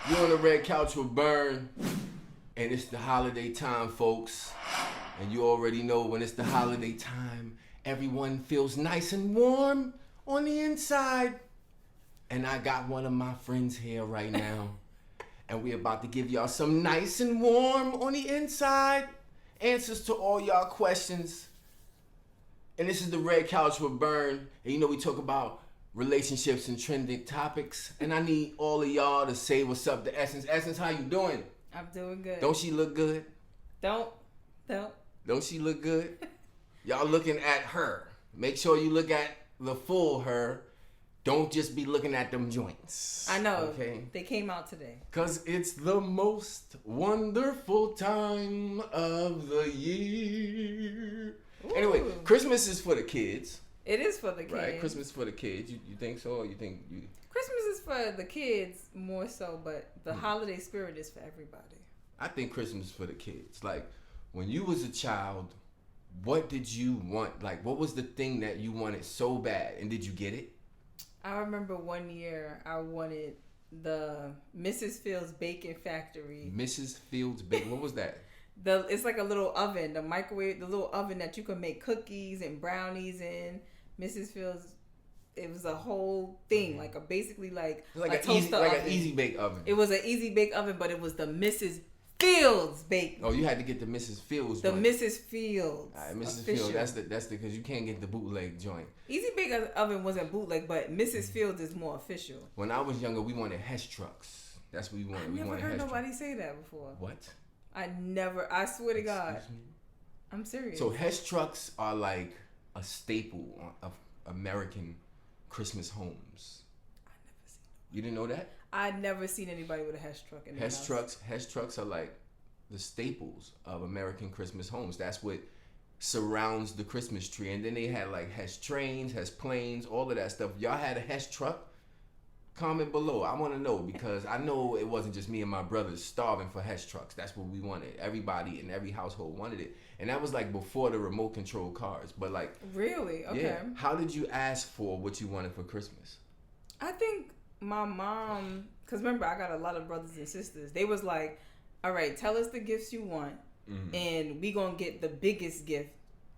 You on the red couch with Burn, and it's the holiday time, folks. And you already know when it's the holiday time, everyone feels nice and warm on the inside. And I got one of my friends here right now, and we're about to give y'all some nice and warm on the inside answers to all y'all questions. And this is the red couch with Burn, and you know we talk about relationships and trending topics, and I need all of y'all to say what's up to Essence. Essence, how you doing? I'm doing good. Don't she look good? Don't. Don't she look good? Y'all looking at her. Make sure you look at the full her. Don't just be looking at them joints. I know. Okay? They came out today. Cause it's the most wonderful time of the year. Ooh. Anyway, Christmas is for the kids. It is for the kids. Right, Christmas for the kids. You think so? Or you think you? Christmas is for the kids more so, but the holiday spirit is for everybody. I think Christmas is for the kids. Like, when you was a child, what did you want? Like, what was the thing that you wanted so bad, and did you get it? I remember one year I wanted the Mrs. Fields Bacon Factory. Mrs. Fields Bacon. What was that? It's like a little oven, the microwave, the little oven that you can make cookies and brownies in. Mrs. Fields, it was a whole thing, like an easy bake oven. It was an easy bake oven, but it was the Mrs. Fields bake. Oh, you had to get the Mrs. Fields. The joint. Mrs. Fields. All right, Mrs. Official. Fields. That's the because you can't get the bootleg joint. Easy bake oven wasn't bootleg, but Mrs. Fields is more official. When I was younger, we wanted Hess trucks. That's what we wanted. I never heard nobody say that before. What? I swear to God. Excuse me? I'm serious. So Hess trucks are like a staple of American Christmas homes. I never seen You didn't know that? I'd never seen anybody with a Hess truck in their house. Hess trucks are like the staples of American Christmas homes. That's what surrounds the Christmas tree. And then they had like Hess trains, Hess planes, all of that stuff. Y'all had a Hess truck? Comment below. I want to know because I know it wasn't just me and my brothers starving for Hess trucks. That's what we wanted. Everybody in every household wanted it. And that was like before the remote control cars. But like... Really? Okay. Yeah. How did you ask for what you wanted for Christmas? I think my mom... Because remember, I got a lot of brothers and sisters. They was like, all right, tell us the gifts you want. Mm-hmm. And we going to get the biggest gift.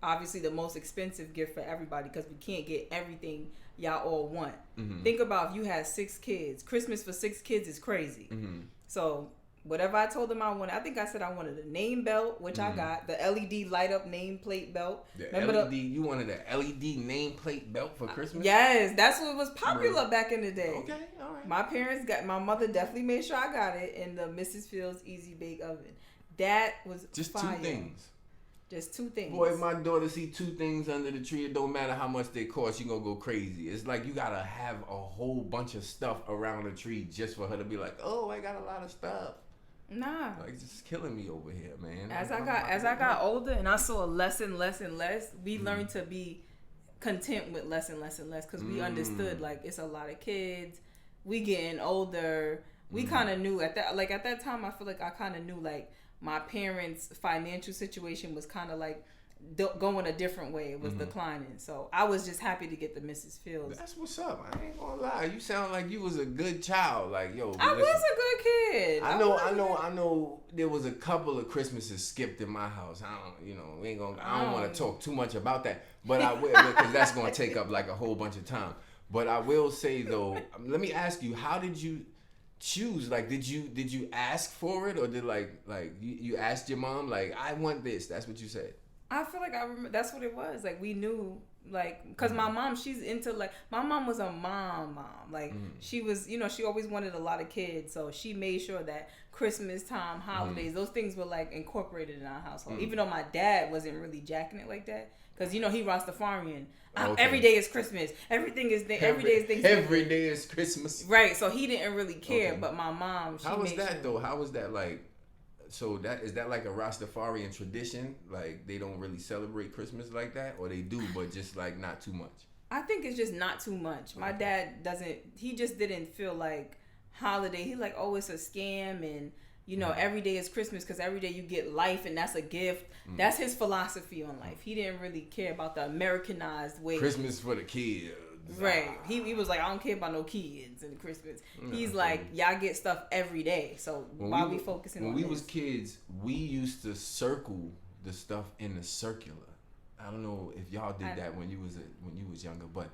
Obviously, the most expensive gift for everybody because we can't get everything y'all all want. Mm-hmm. Think about if you had 6 kids. Christmas for 6 kids is crazy. Mm-hmm. So whatever I told them I wanted, I think I said I wanted a name belt, which I got. The LED light up nameplate belt. You wanted an LED nameplate belt for Christmas? Yes, that's what was popular back in the day. Okay, all right. My mother definitely made sure I got it in the Mrs. Fields Easy Bake Oven. That was just fire. 2 things. Just 2 things. Boy, if my daughter see 2 things under the tree, it don't matter how much they cost, she gonna go crazy. It's like you gotta have a whole bunch of stuff around the tree just for her to be like, oh, I got a lot of stuff. Nah. Like, it's just killing me over here, man. As I got older and I saw less and less, we learned to be content with less and less because we understood like it's a lot of kids. We getting older. We kind of knew at that time. I feel like I kind of knew like my parents' financial situation was kind of like going a different way. It was declining. So I was just happy to get the Mrs. Fields. That's what's up. I ain't gonna lie. You sound like you was a good child. Like, yo. I was a good kid. I know. There was a couple of Christmases skipped in my house. I don't want to talk too much about that, but I will because that's gonna take up like a whole bunch of time. But I will say though, let me ask you, how did you choose? Like, did you ask for it, or did like you asked your mom like, I want this? That's what you said. I feel like I remember that's what it was. Like we knew, like, because my mom, she's into like, my mom was a mom. Like she was, she always wanted a lot of kids, so she made sure that Christmas time, holidays, those things were like incorporated in our household. Even though my dad wasn't really jacking it like that, because he Rastafarian. Okay. Every day is Christmas. Every day is Thanksgiving. Every day is Christmas. Right. So he didn't really care, but my mom. How was that though? How was that like? So is that like a Rastafarian tradition? Like they don't really celebrate Christmas like that, or they do, but just like not too much. I think it's just not too much. My dad doesn't. He just didn't feel like holiday. He like, oh, it's a scam, and every day is Christmas because every day you get life, and that's a gift. That's his philosophy on life. He didn't really care about the Americanized way. Christmas for the kids. Right. He was like, I don't care about no kids and Christmas. He's like, y'all get stuff every day. So why we focusing on this? When we was kids, we used to circle the stuff in the circular. I don't know if y'all did that when you was younger, but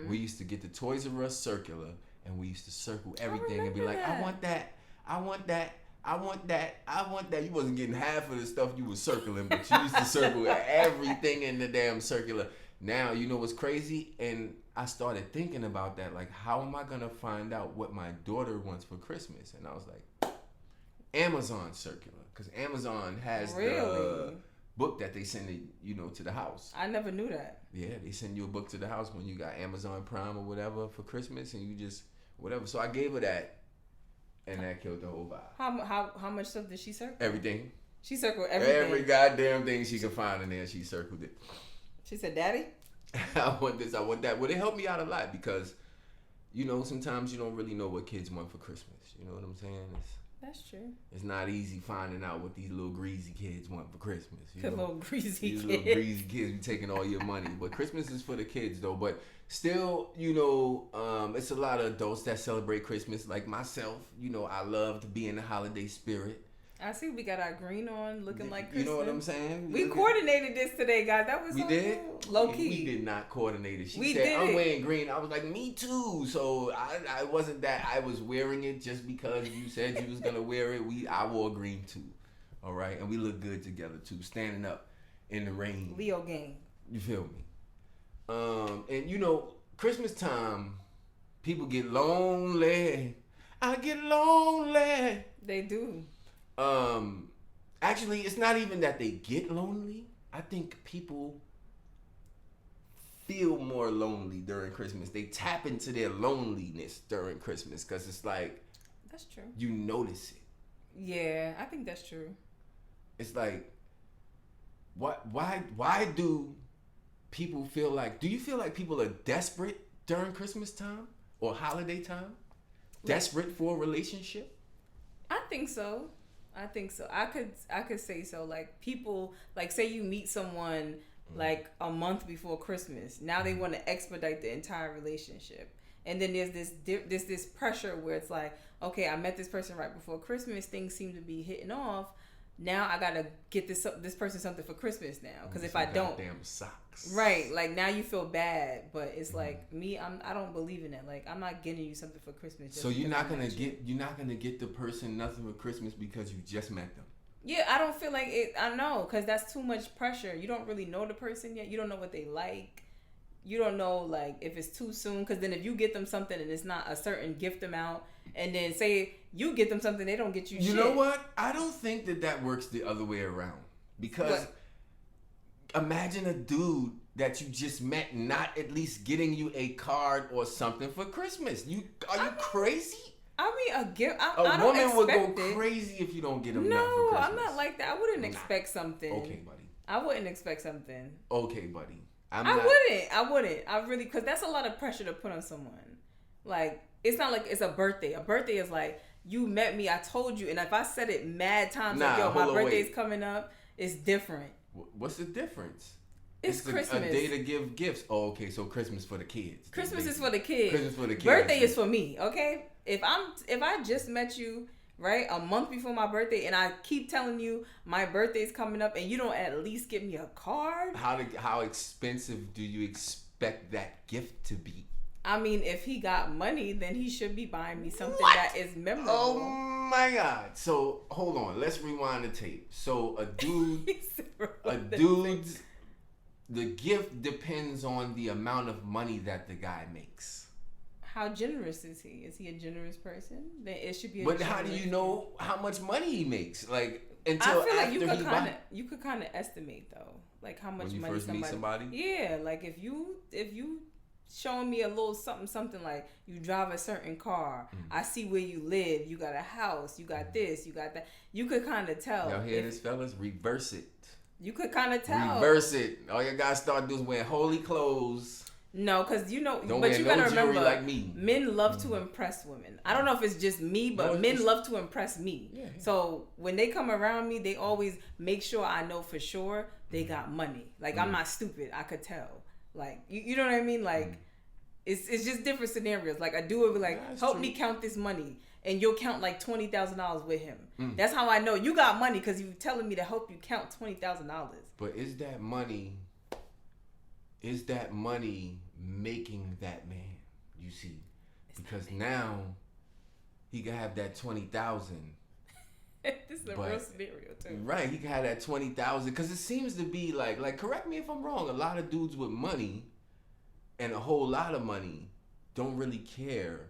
we used to get the Toys R Us circular and we used to circle everything and be like, I want that, I want that, I want that, I want that. You wasn't getting half of the stuff you was circling, but you used to circle everything in the damn circular. Now, you know what's crazy? And I started thinking about that. Like, how am I going to find out what my daughter wants for Christmas? And I was like, Amazon circular. Because Amazon has the book that they send to the house. I never knew that. Yeah, they send you a book to the house when you got Amazon Prime or whatever for Christmas, and you just whatever. So I gave her that, and that killed the whole vibe. How much stuff did she circle? Everything. She circled everything. Every goddamn thing she could find in there, she circled it. She said, "Daddy, I want this, I want that." Well, it helped me out a lot because, sometimes you don't really know what kids want for Christmas. You know what I'm saying? That's true. It's not easy finding out what these little greasy kids want for Christmas. Little greasy kids. Little greasy kids be taking all your money. But Christmas is for the kids, though. But still, it's a lot of adults that celebrate Christmas. Like myself, I love to be in the holiday spirit. I see we got our green on, looking like Christmas. You know what I'm saying? We coordinated this today, guys. That was low key. We did not coordinate it. She said, I'm wearing green. I was like, me too. So I wasn't that. I was wearing it just because you said you was going to wear it. I wore green too. All right? And we look good together too, standing up in the rain. Leo gang. You feel me? And Christmas time, people get lonely. I get lonely. They do. Actually, it's not even that they get lonely. I think people feel more lonely during Christmas. They tap into their loneliness during Christmas because it's like, that's true. You notice it. Yeah, I think that's true. It's like, why do people feel like? Do you feel like people are desperate during Christmas time or holiday time? Desperate for a relationship? I think so. I could say so. Like people, like say you meet someone like a month before Christmas. Now they want to expedite the entire relationship, and then there's this pressure where it's like, okay, I met this person right before Christmas. Things seem to be hitting off. Now I gotta get this person something for Christmas now, because if I don't, damn socks. Right, like now you feel bad, but it's like me, I don't believe in that. Like I'm not getting you something for Christmas. So you're not gonna get the person nothing for Christmas because you just met them. Yeah, I don't feel like it. I know, because that's too much pressure. You don't really know the person yet. You don't know what they like. You don't know like if it's too soon. Because then if you get them something and it's not a certain gift amount, and then say you get them something, they don't get you shit. You know what? I don't think that works the other way around. Because imagine a dude that you just met not at least getting you a card or something for Christmas. Are you crazy? I mean, a gift. I a don't woman would go it. crazy if you don't get them. No, I'm not like that. I wouldn't expect something. Okay, buddy. I wouldn't expect something. Okay, buddy. I wouldn't. I really, because that's a lot of pressure to put on someone. Like, it's not like it's a birthday. A birthday is like, you met me, I told you. And if I said it mad times, like, yo, my birthday's coming up, it's different. What's the difference? It's Christmas. A day to give gifts. Oh, okay, so Christmas for the kids. Christmas is for the kids. Christmas for the kids. Birthday is for me, okay? If I just met you, right, a month before my birthday, and I keep telling you my birthday's coming up, and you don't at least give me a card. How expensive do you expect that gift to be? I mean, if he got money, then he should be buying me something that is memorable. Oh my God! So hold on, let's rewind the tape. So the gift depends on the amount of money that the guy makes. How generous is he? Is he a generous person? Then it should be. But how do you know how much money he makes? Like until I feel like after you could kind of estimate though, like how much when you money first meet somebody. Yeah, like if you showing me a little something like you drive a certain car, I see where you live, you got a house, you got this, you got that. You could kind of tell. Y'all hear this, fellas? Reverse it. You could kind of tell. Reverse it. All you guys start doing is wearing holy clothes. No, because you know, don't but you gotta remember, like me. Men love to impress women. I don't know if it's just me, but men love to impress me. Yeah. So when they come around me, they always make sure I know for sure they got money. Like I'm not stupid. I could tell. Like you know what I mean? Like It's just different scenarios. Like a dude would be like, help me count this money. And you'll count like $20,000 with him. That's how I know you got money, because you're telling me to help you count $20,000. But is that money making that man? You see, because now he can have that 20,000. This is a real scenario too. Right, he can have that 20,000, because it seems to be like correct me if I'm wrong. A lot of dudes with money and a whole lot of money don't really care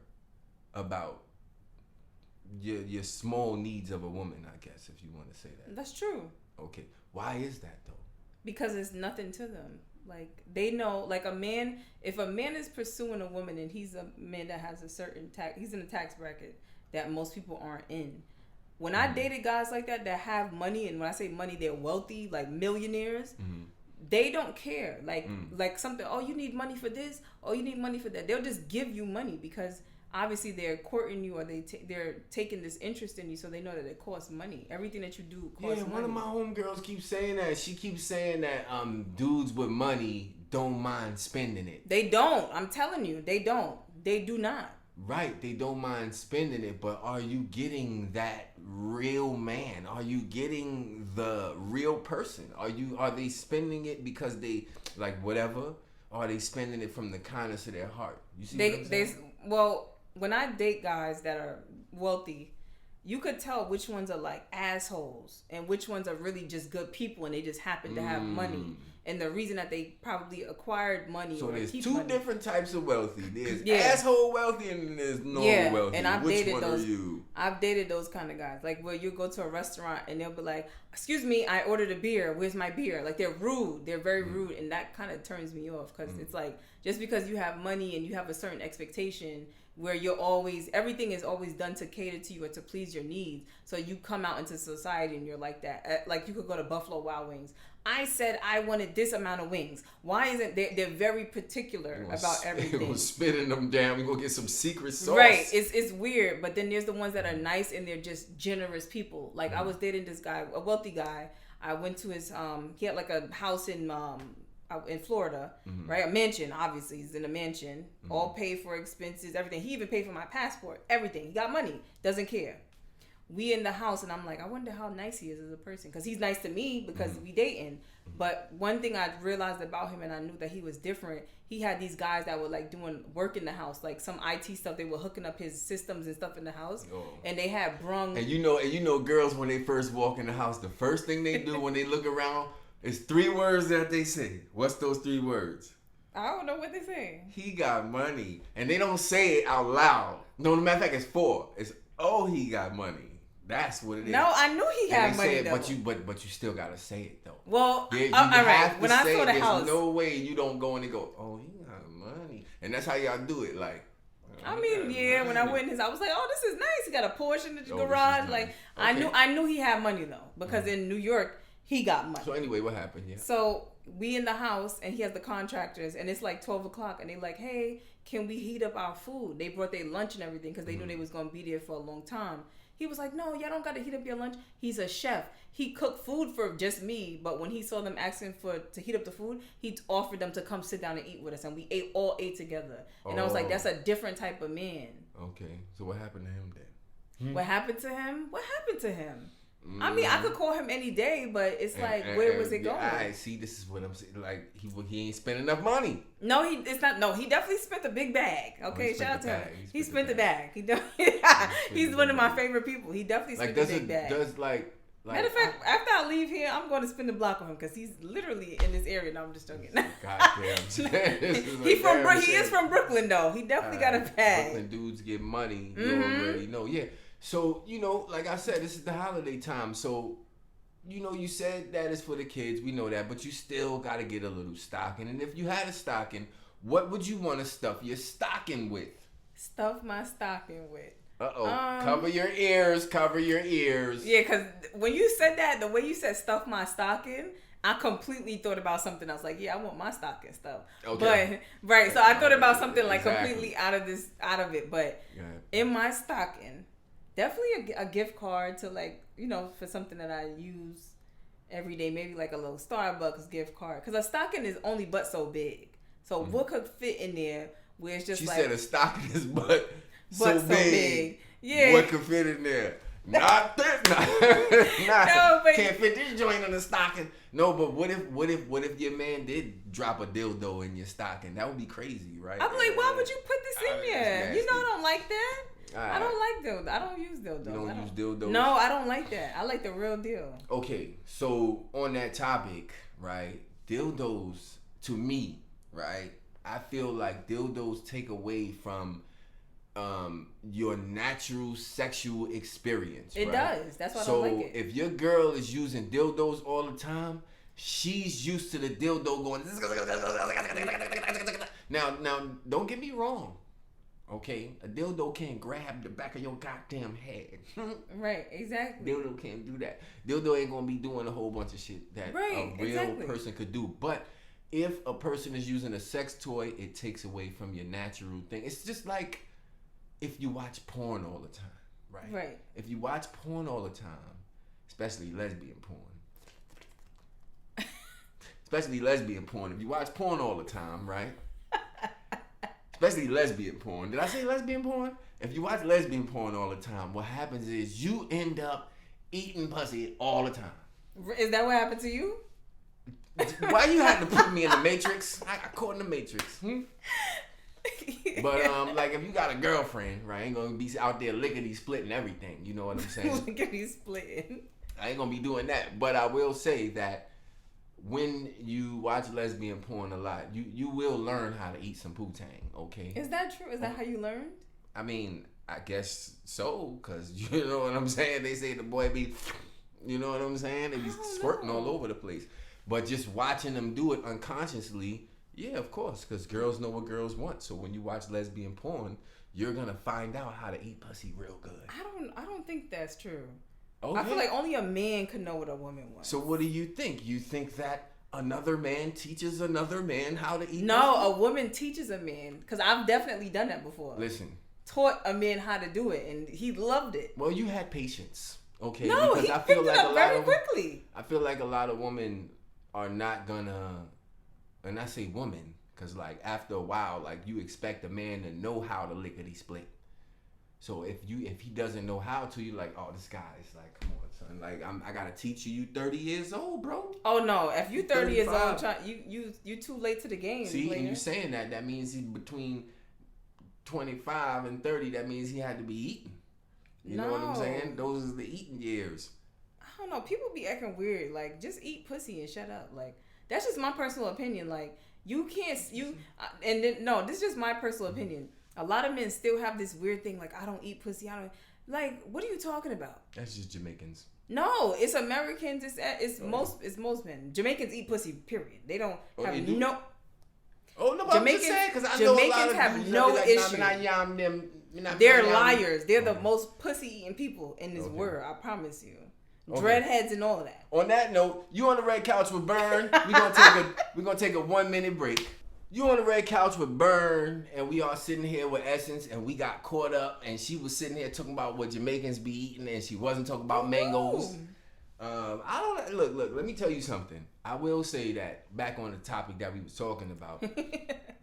about your small needs of a woman, I guess, if you want to say that. That's true. Okay. Why is that though? Because it's nothing to them. Like they know, like a man, if a man is pursuing a woman and he's a man that has a certain tax, he's in a tax bracket that most people aren't in. When I dated guys like that have money, and when I say money, they're wealthy, like millionaires. They don't care. Like something, oh, you need money for this, oh, you need money for that. They'll just give you money because obviously they're courting you, or they're taking this interest in you, so they know that it costs money. Everything that you do costs money. Yeah, one of my homegirls keeps saying that. She keeps saying that dudes with money don't mind spending it. They don't. I'm telling you, they don't. They do not. Right, they don't mind spending it, but are you getting that real man? Are you getting the real person? Are they spending it because they like whatever? Or are they spending it from the kindness of their heart? You see what I'm saying? Well, when I date guys that are wealthy, you could tell which ones are like assholes and which ones are really just good people and they just happen to have money. And the reason that they probably acquired money. So there's two money. different types of wealthy. There's asshole wealthy and there's normal wealthy. And I've which dated one those. Are you? I've dated those kind of guys. Like where you go to a restaurant and they'll be like, "Excuse me, I ordered a beer. Where's my beer?" Like they're rude. They're very rude, and that kind of turns me off because it's like just because you have money and you have a certain expectation where everything is always done to cater to you or to please your needs. So you come out into society and you're like that. Like you could go to Buffalo Wild Wings. I said I wanted this amount of wings. Why isn't they're very particular about everything? We're spitting them down. We're gonna get some secret sauce. Right. It's weird. But then there's the ones that are nice and they're just generous people. Like I was dating this guy, a wealthy guy. I went to his he had like a house in Florida, right? A mansion, obviously. He's in a mansion. All paid for expenses, everything. He even paid for my passport, everything. He got money. Doesn't care. We in the house, and I'm like, I wonder how nice he is as a person. Because he's nice to me because we dating. But one thing I realized about him, and I knew that he was different, he had these guys that were like doing work in the house. Like some IT stuff. They were hooking up his systems and stuff in the house. Oh. And they had brung. And you know girls, when they first walk in the house, the first thing they do when they look around is 3 words that they say. What's those 3 words? I don't know what they say. He got money. And they don't say it out loud. No, matter of fact, it's 4. It's, oh, he got money. That's what it is. No, I knew he had money though. But you still gotta say it though. Well, all right. When I saw the house, there's no way you don't go in and go, oh, he got money, and that's how y'all do it. Like, I mean, yeah. When I went in his, I was like, oh, this is nice. He got a Porsche in the garage. Like, okay. I knew he had money though, because in New York he got money. So anyway, what happened? Yeah. So we in the house and he has the contractors and it's like 12 o'clock and they like, hey, can we heat up our food? They brought their lunch and everything because they knew they was gonna be there for a long time. He was like, no, y'all don't got to heat up your lunch. He's a chef. He cooked food for just me, but when he saw them asking to heat up the food, he offered them to come sit down and eat with us, and we all ate together. And I was like, that's a different type of man. Okay, so what happened to him then? What happened to him? What happened to him? I mean, I could call him any day, but it's like, where was it going? I see. This is what I'm saying. Like he ain't spent enough money. No, it's not. No, he definitely spent a big bag. Okay, shout out to him. He spent the bag. He's one of my favorite people. He definitely spent a big bag. Matter of fact, after I leave here, I'm going to spin the block with him because he's literally in this area. No, I'm just joking. Goddamn. He is from Brooklyn though. He definitely got a bag. Brooklyn dudes get money. You already know. Yeah. So, like I said, this is the holiday time. So, you said that is for the kids. We know that. But you still got to get a little stocking. And if you had a stocking, what would you want to stuff your stocking with? Stuff my stocking with. Uh-oh. Cover your ears. Cover your ears. Yeah, because when you said that, the way you said stuff my stocking, I completely thought about something else. Like, yeah, I want my stocking stuff. Okay. But, right. So I thought about something like completely out of it. But in my stocking, definitely a gift card to for something that I use every day. Maybe like a little Starbucks gift card. Because a stocking is only but so big. So what could fit in there where it's just she like said a stocking is but so big. Yeah. What could fit in there? Not this. Not, No, but can't fit this joint in the stocking. No, but what if your man did drop a dildo in your stocking? That would be crazy, right? I'm like, why would you put this in there? You know, I don't like that. Right. I don't like dildo. I don't use dildo. You don't use dildos? No, I don't like that. I like the real deal. Okay, so on that topic, right? Dildos, to me, right? I feel like dildos take away from your natural sexual experience. It right? does. That's why so I don't like it. If your girl is using dildos all the time, she's used to the dildo going. Now, don't get me wrong. Okay, a dildo can't grab the back of your goddamn head. Right, exactly. Dildo can't do that. Dildo ain't gonna be doing a whole bunch of shit that a real person could do. But if a person is using a sex toy, it takes away from your natural thing. It's just like if you watch porn all the time, right? Right. If you watch porn all the time, especially lesbian porn. Especially lesbian porn. If you watch porn all the time, right? Especially lesbian porn. Did I say lesbian porn? If you watch lesbian porn all the time, what happens is you end up eating pussy all the time. Is that what happened to you? Why you had to put me in the Matrix? I got caught in the Matrix. But like if you got a girlfriend, right, I ain't gonna be out there lickety splitting everything. You know what I'm saying? Lickety splitting. I ain't gonna be doing that. But I will say that when you watch lesbian porn a lot, you will learn how to eat some poutine, okay? Is that true? Is that how you learned? I mean, I guess so, because you know what I'm saying? They say the boy be, you know what I'm saying? They be squirting all over the place. But just watching them do it unconsciously, yeah, of course, because girls know what girls want. So when you watch lesbian porn, you're going to find out how to eat pussy real good. I don't think that's true. Okay. I feel like only a man could know what a woman wants. So what do you think? You think that another man teaches another man how to eat? No, pussy? a woman teaches a man. Because I've definitely done that before. Listen. Taught a man how to do it, and he loved it. Well, you had patience, okay? No, because he I feel picked like it up very quickly. I feel like a lot of women are not gonna, and I say woman, because like after a while, like you expect a man to know how to lickety split. So if he doesn't know how to, you're like, oh, this guy is like, come on, son, like I gotta teach you. You 30 years old, bro. Oh no, if you 30 years old, 35. you too late to the game. See, player. and you saying that means he's between 25 and 30. That means he had to be eating. You know what I'm saying? Those are the eating years. I don't know. People be acting weird. Like, just eat pussy and shut up. Like, that's just my personal opinion. Like, you can't and then no, this is just my personal opinion. A lot of men still have this weird thing. Like, I don't eat pussy. I don't. Like, what are you talking about? That's just Jamaicans. No, it's Americans. It's most men. Jamaicans eat pussy. Period. They don't have no. Oh no, I'm just saying because I know a lot of have dudes no like, issue. Nah, They're liars. They're the most pussy eating people in this world. I promise you. Dreadheads and all of that. On that note, you on the red couch with Burn. We're gonna take a 1 minute break. You on the red couch with Burn, and we are sitting here with Essence, and we got caught up, and she was sitting here talking about what Jamaicans be eating, and she wasn't talking about mangoes. I don't look. Let me tell you something. I will say that back on the topic that we was talking about.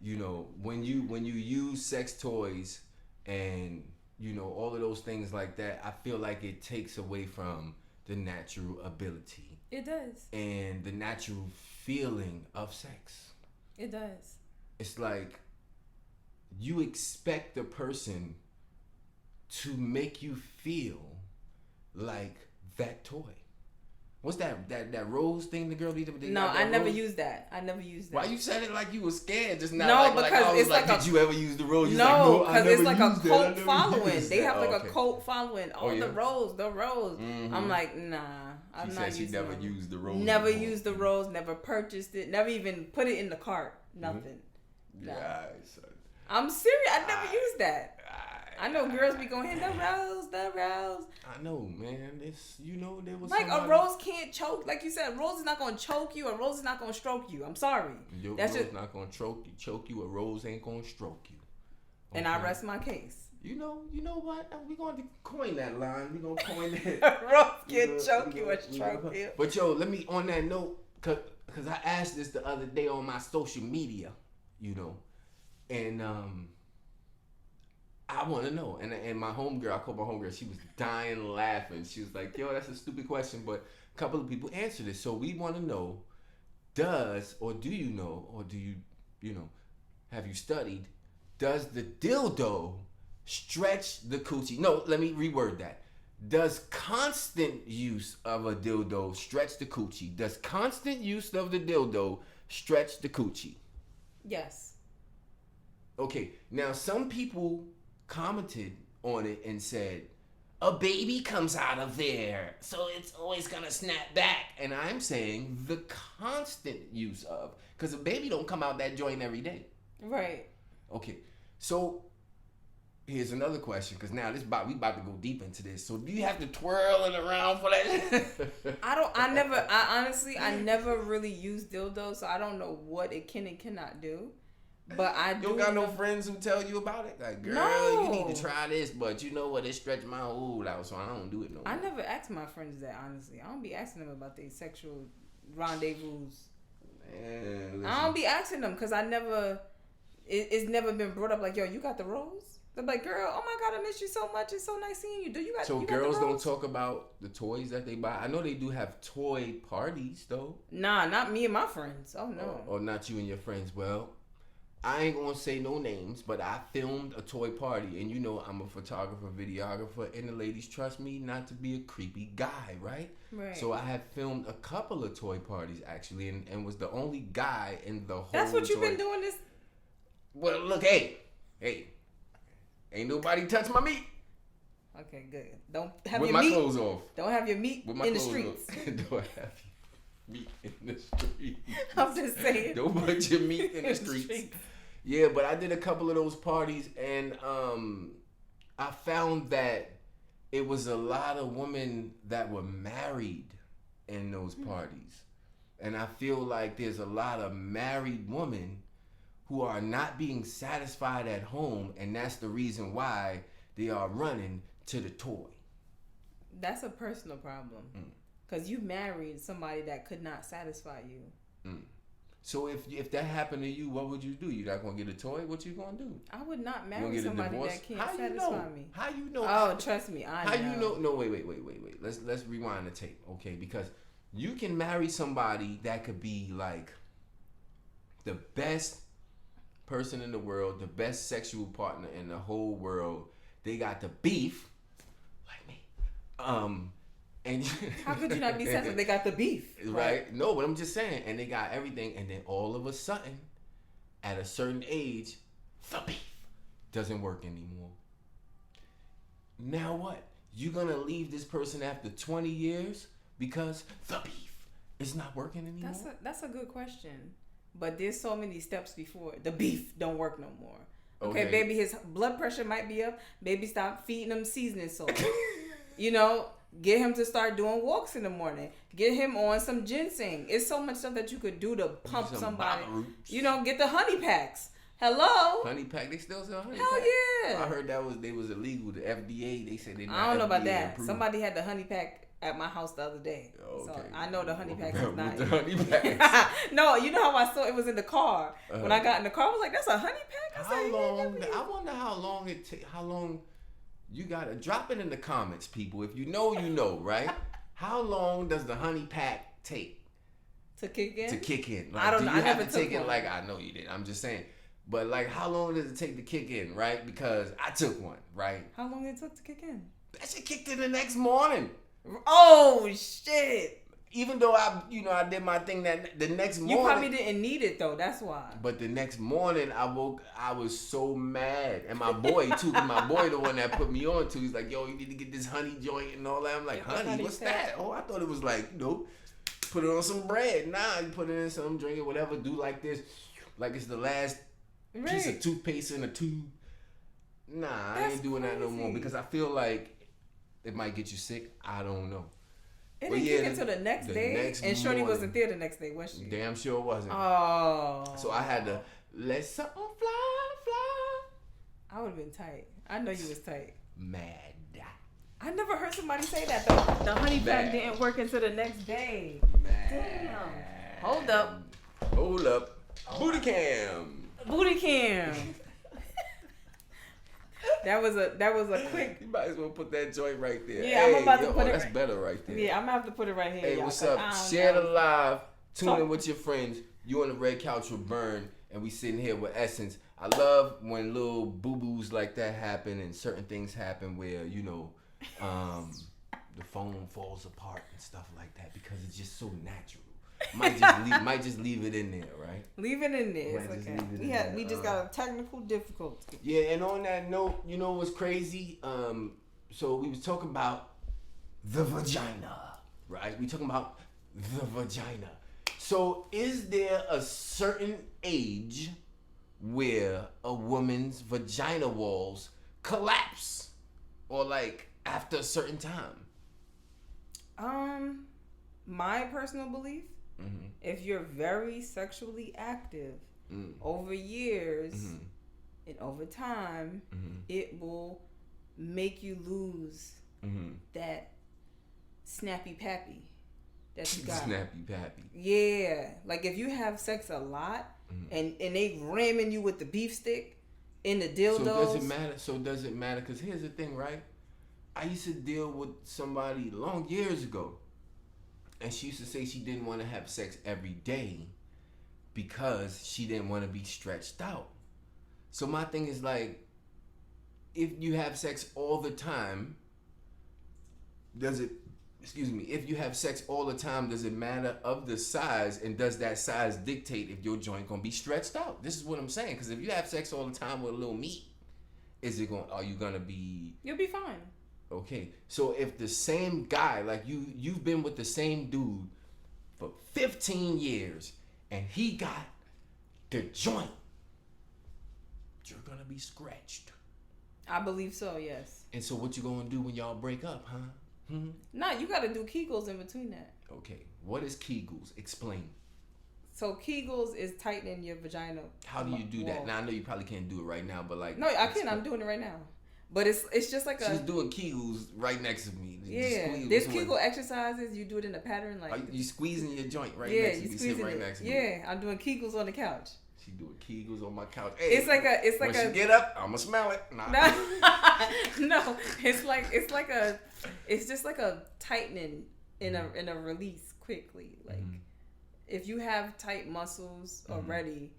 You know, when you use sex toys and you know all of those things like that, I feel like it takes away from the natural ability. It does. And the natural feeling of sex. It does. It's like you expect the person to make you feel like that toy. What's that rose thing the girl did? No, I never used that. I never used that. Why you said it like you were scared just now? No, because it's like did you ever use the rose? No, because it's like a cult following. They have like a cult following. Oh, the rose. Mm-hmm. I'm like, nah. She said she never used the rose. Never used the rose. Never purchased it. Never even put it in the cart. Nothing. Mm-hmm. Yeah, I'm serious. I never used that. I know girls be going, the rose. I know, man. This, you know, there was like a rose can't choke. Like you said, a rose is not gonna choke you. A rose is not gonna stroke you. I'm sorry. Your That's rose just not gonna choke you. A rose ain't gonna stroke you. Okay? And I rest my case. You know what? We're going to coin that line. We're going to coin that. Rose can't choke you or stroke you. But yo, let me, on that note, because I asked this the other day on my social media, you know, And I want to know. And my homegirl, I called my homegirl, she was dying laughing. She was like, yo, that's a stupid question, but a couple of people answered it. So we want to know, do you know, or do you know, have you studied, does the dildo stretch the coochie? No, let me reword that. Does constant use of a dildo stretch the coochie? Does constant use of the dildo stretch the coochie? Yes. Okay, now some people commented on it and said, a baby comes out of there, so it's always gonna snap back. And I'm saying the constant use of, because a baby don't come out that joint every day. Right. Okay, so here's another question, because now we about to go deep into this. So do you have to twirl it around for that? I never really used dildos, so I don't know what it can and cannot do. But I do. You don't got no friends who tell you about it? Like, girl, no. You need to try this, but you know what? It stretched my old out, so I don't do it no more. I never asked my friends that, honestly. I don't be asking them about their sexual rendezvous. Man, I don't be asking them because it's never been brought up like, yo, you got the rose? They're like, girl, oh my God, I miss you so much. It's so nice seeing you. So girls don't talk about the toys that they buy? I know they do have toy parties, though. Nah, not me and my friends. Oh, no. Or not you and your friends. Well, I ain't gonna say no names, but I filmed a toy party, and you know I'm a photographer, videographer, and the ladies trust me not to be a creepy guy, right? Right. So I had filmed a couple of toy parties actually, and was the only guy in the whole. That's what you've been doing this. Well, look, hey, ain't nobody touch my meat. Okay, good. Don't have with your my meat. clothes off. Don't have your meat with my in the clothes streets. Off. Don't have your meat in the streets. I'm just saying. Don't put your meat in the streets. Yeah, but I did a couple of those parties, and I found that it was a lot of women that were married in those parties. And I feel like there's a lot of married women who are not being satisfied at home, and that's the reason why they are running to the toy. That's a personal problem. Because you married somebody that could not satisfy you. So if that happened to you, what would you do? You not gonna get a toy? What you gonna do? I would not marry somebody that can't satisfy me. How you know? Oh, trust me, I know. How you know? No, wait. Let's rewind the tape, okay? Because you can marry somebody that could be like the best person in the world, the best sexual partner in the whole world. They got the beef, like me. And how could you not be sensitive? They got the beef, right? No, but I'm just saying, and they got everything, and then all of a sudden, at a certain age, the beef doesn't work anymore. Now what? You gonna leave this person after 20 years because the beef is not working anymore? That's a good question, but there's so many steps before the beef don't work no more. Okay, baby, his blood pressure might be up. Baby, stop feeding him seasoning salt. You know. Get him to start doing walks in the morning. Get him on some ginseng. It's so much stuff that you could do to pump somebody. You know, get the honey packs. Hello? Honey pack? They still sell honey Hell pack? Yeah. I heard they was illegal. The FDA, they said they not I don't know about FDA that. approved. Somebody had the honey pack at my house the other day. Okay. So I know the honey pack is not. The honey packs. No, you know how I saw it was in the car. When I got in the car, I was like, that's a honey pack? How long? I wonder how long it takes. How long? You gotta drop it in the comments, people. If you know, right? How long does the honey pack take to kick in? Like, I don't know. Do you I have never to take took it? Like, I know you did. I'm just saying. But like, how long does it take to kick in, right? Because I took one, right? How long it took to kick in? That shit kicked in the next morning. Oh shit! Even though I did my thing that the next morning. You probably didn't need it though. That's why. But the next morning I woke. I was so mad, and my boy too. Cause my boy the one that put me on to. He's like, "Yo, you need to get this honey joint and all that." I'm like, "Honey, what's that?" Oh, I thought it was like, put it on some bread. Nah, you put it in some, drink it, whatever. Do like this, like it's the last piece of toothpaste in a tube. Nah, I ain't doing that no more because I feel like it might get you sick. I don't know. It didn't kick until the next day, and Shorty wasn't there the next day, was she? Damn sure wasn't. Oh. So I had to let something fly. I would have been tight. I know you was tight. Mad. I never heard somebody say that though. The honey pack didn't work until the next day. Mad. Damn. Hold up. Booty cam. Booty cam. That was a quick. You might as well put that joint right there. Yeah, I'm about to put it. That's better right there. Yeah, I'm gonna have to put it right here. Hey, y'all, what's up? Share the live. Tune in with your friends. You on the red couch with Burn, and we sitting here with Essence. I love when little boo-boos like that happen and certain things happen where, you know, the phone falls apart and stuff like that because it's just so natural. Might just leave it in there, right? Leave it in there. It's okay. We just got a technical difficulty. Yeah, and on that note, you know what's crazy? So we was talking about the vagina, right? We talking about the vagina. So is there a certain age where a woman's vagina walls collapse, or like after a certain time? My personal belief. Mm-hmm. If you're very sexually active over years and over time, it will make you lose that snappy pappy that you got. Snappy pappy. Yeah. Like if you have sex a lot and they ramming you with the beef stick in the dildos. So does it matter? Because here's the thing, right? I used to deal with somebody long years ago. And she used to say she didn't want to have sex every day because she didn't want to be stretched out. So my thing is like, if you have sex all the time, if you have sex all the time, does it matter of the size, and does that size dictate if your joint gonna be stretched out? This is what I'm saying. Because if you have sex all the time with a little meat, are you gonna be? You'll be fine. Okay, so if the same guy, like you've been with the same dude for 15 years, and he got the joint, you're gonna be scratched. I believe so, yes. And so what you gonna do when y'all break up, huh? Nah, you gotta do Kegels in between that. Okay, what is Kegels? Explain. So Kegels is tightening your vagina. How do you do that? Now I know you probably can't do it right now, but like. No, I can. I'm doing it right now. But it's just like she's doing Kegels right next to me. Yeah, there's Kegel exercises. You do it in a pattern like. You squeezing your joint right next to me. Squeezing right next to me. Yeah, I'm doing Kegels on the couch. She doing Kegels on my couch. Hey, it's like when she get up, I'ma smell it. Nah. No, it's just like a tightening in a release quickly. Like if you have tight muscles already.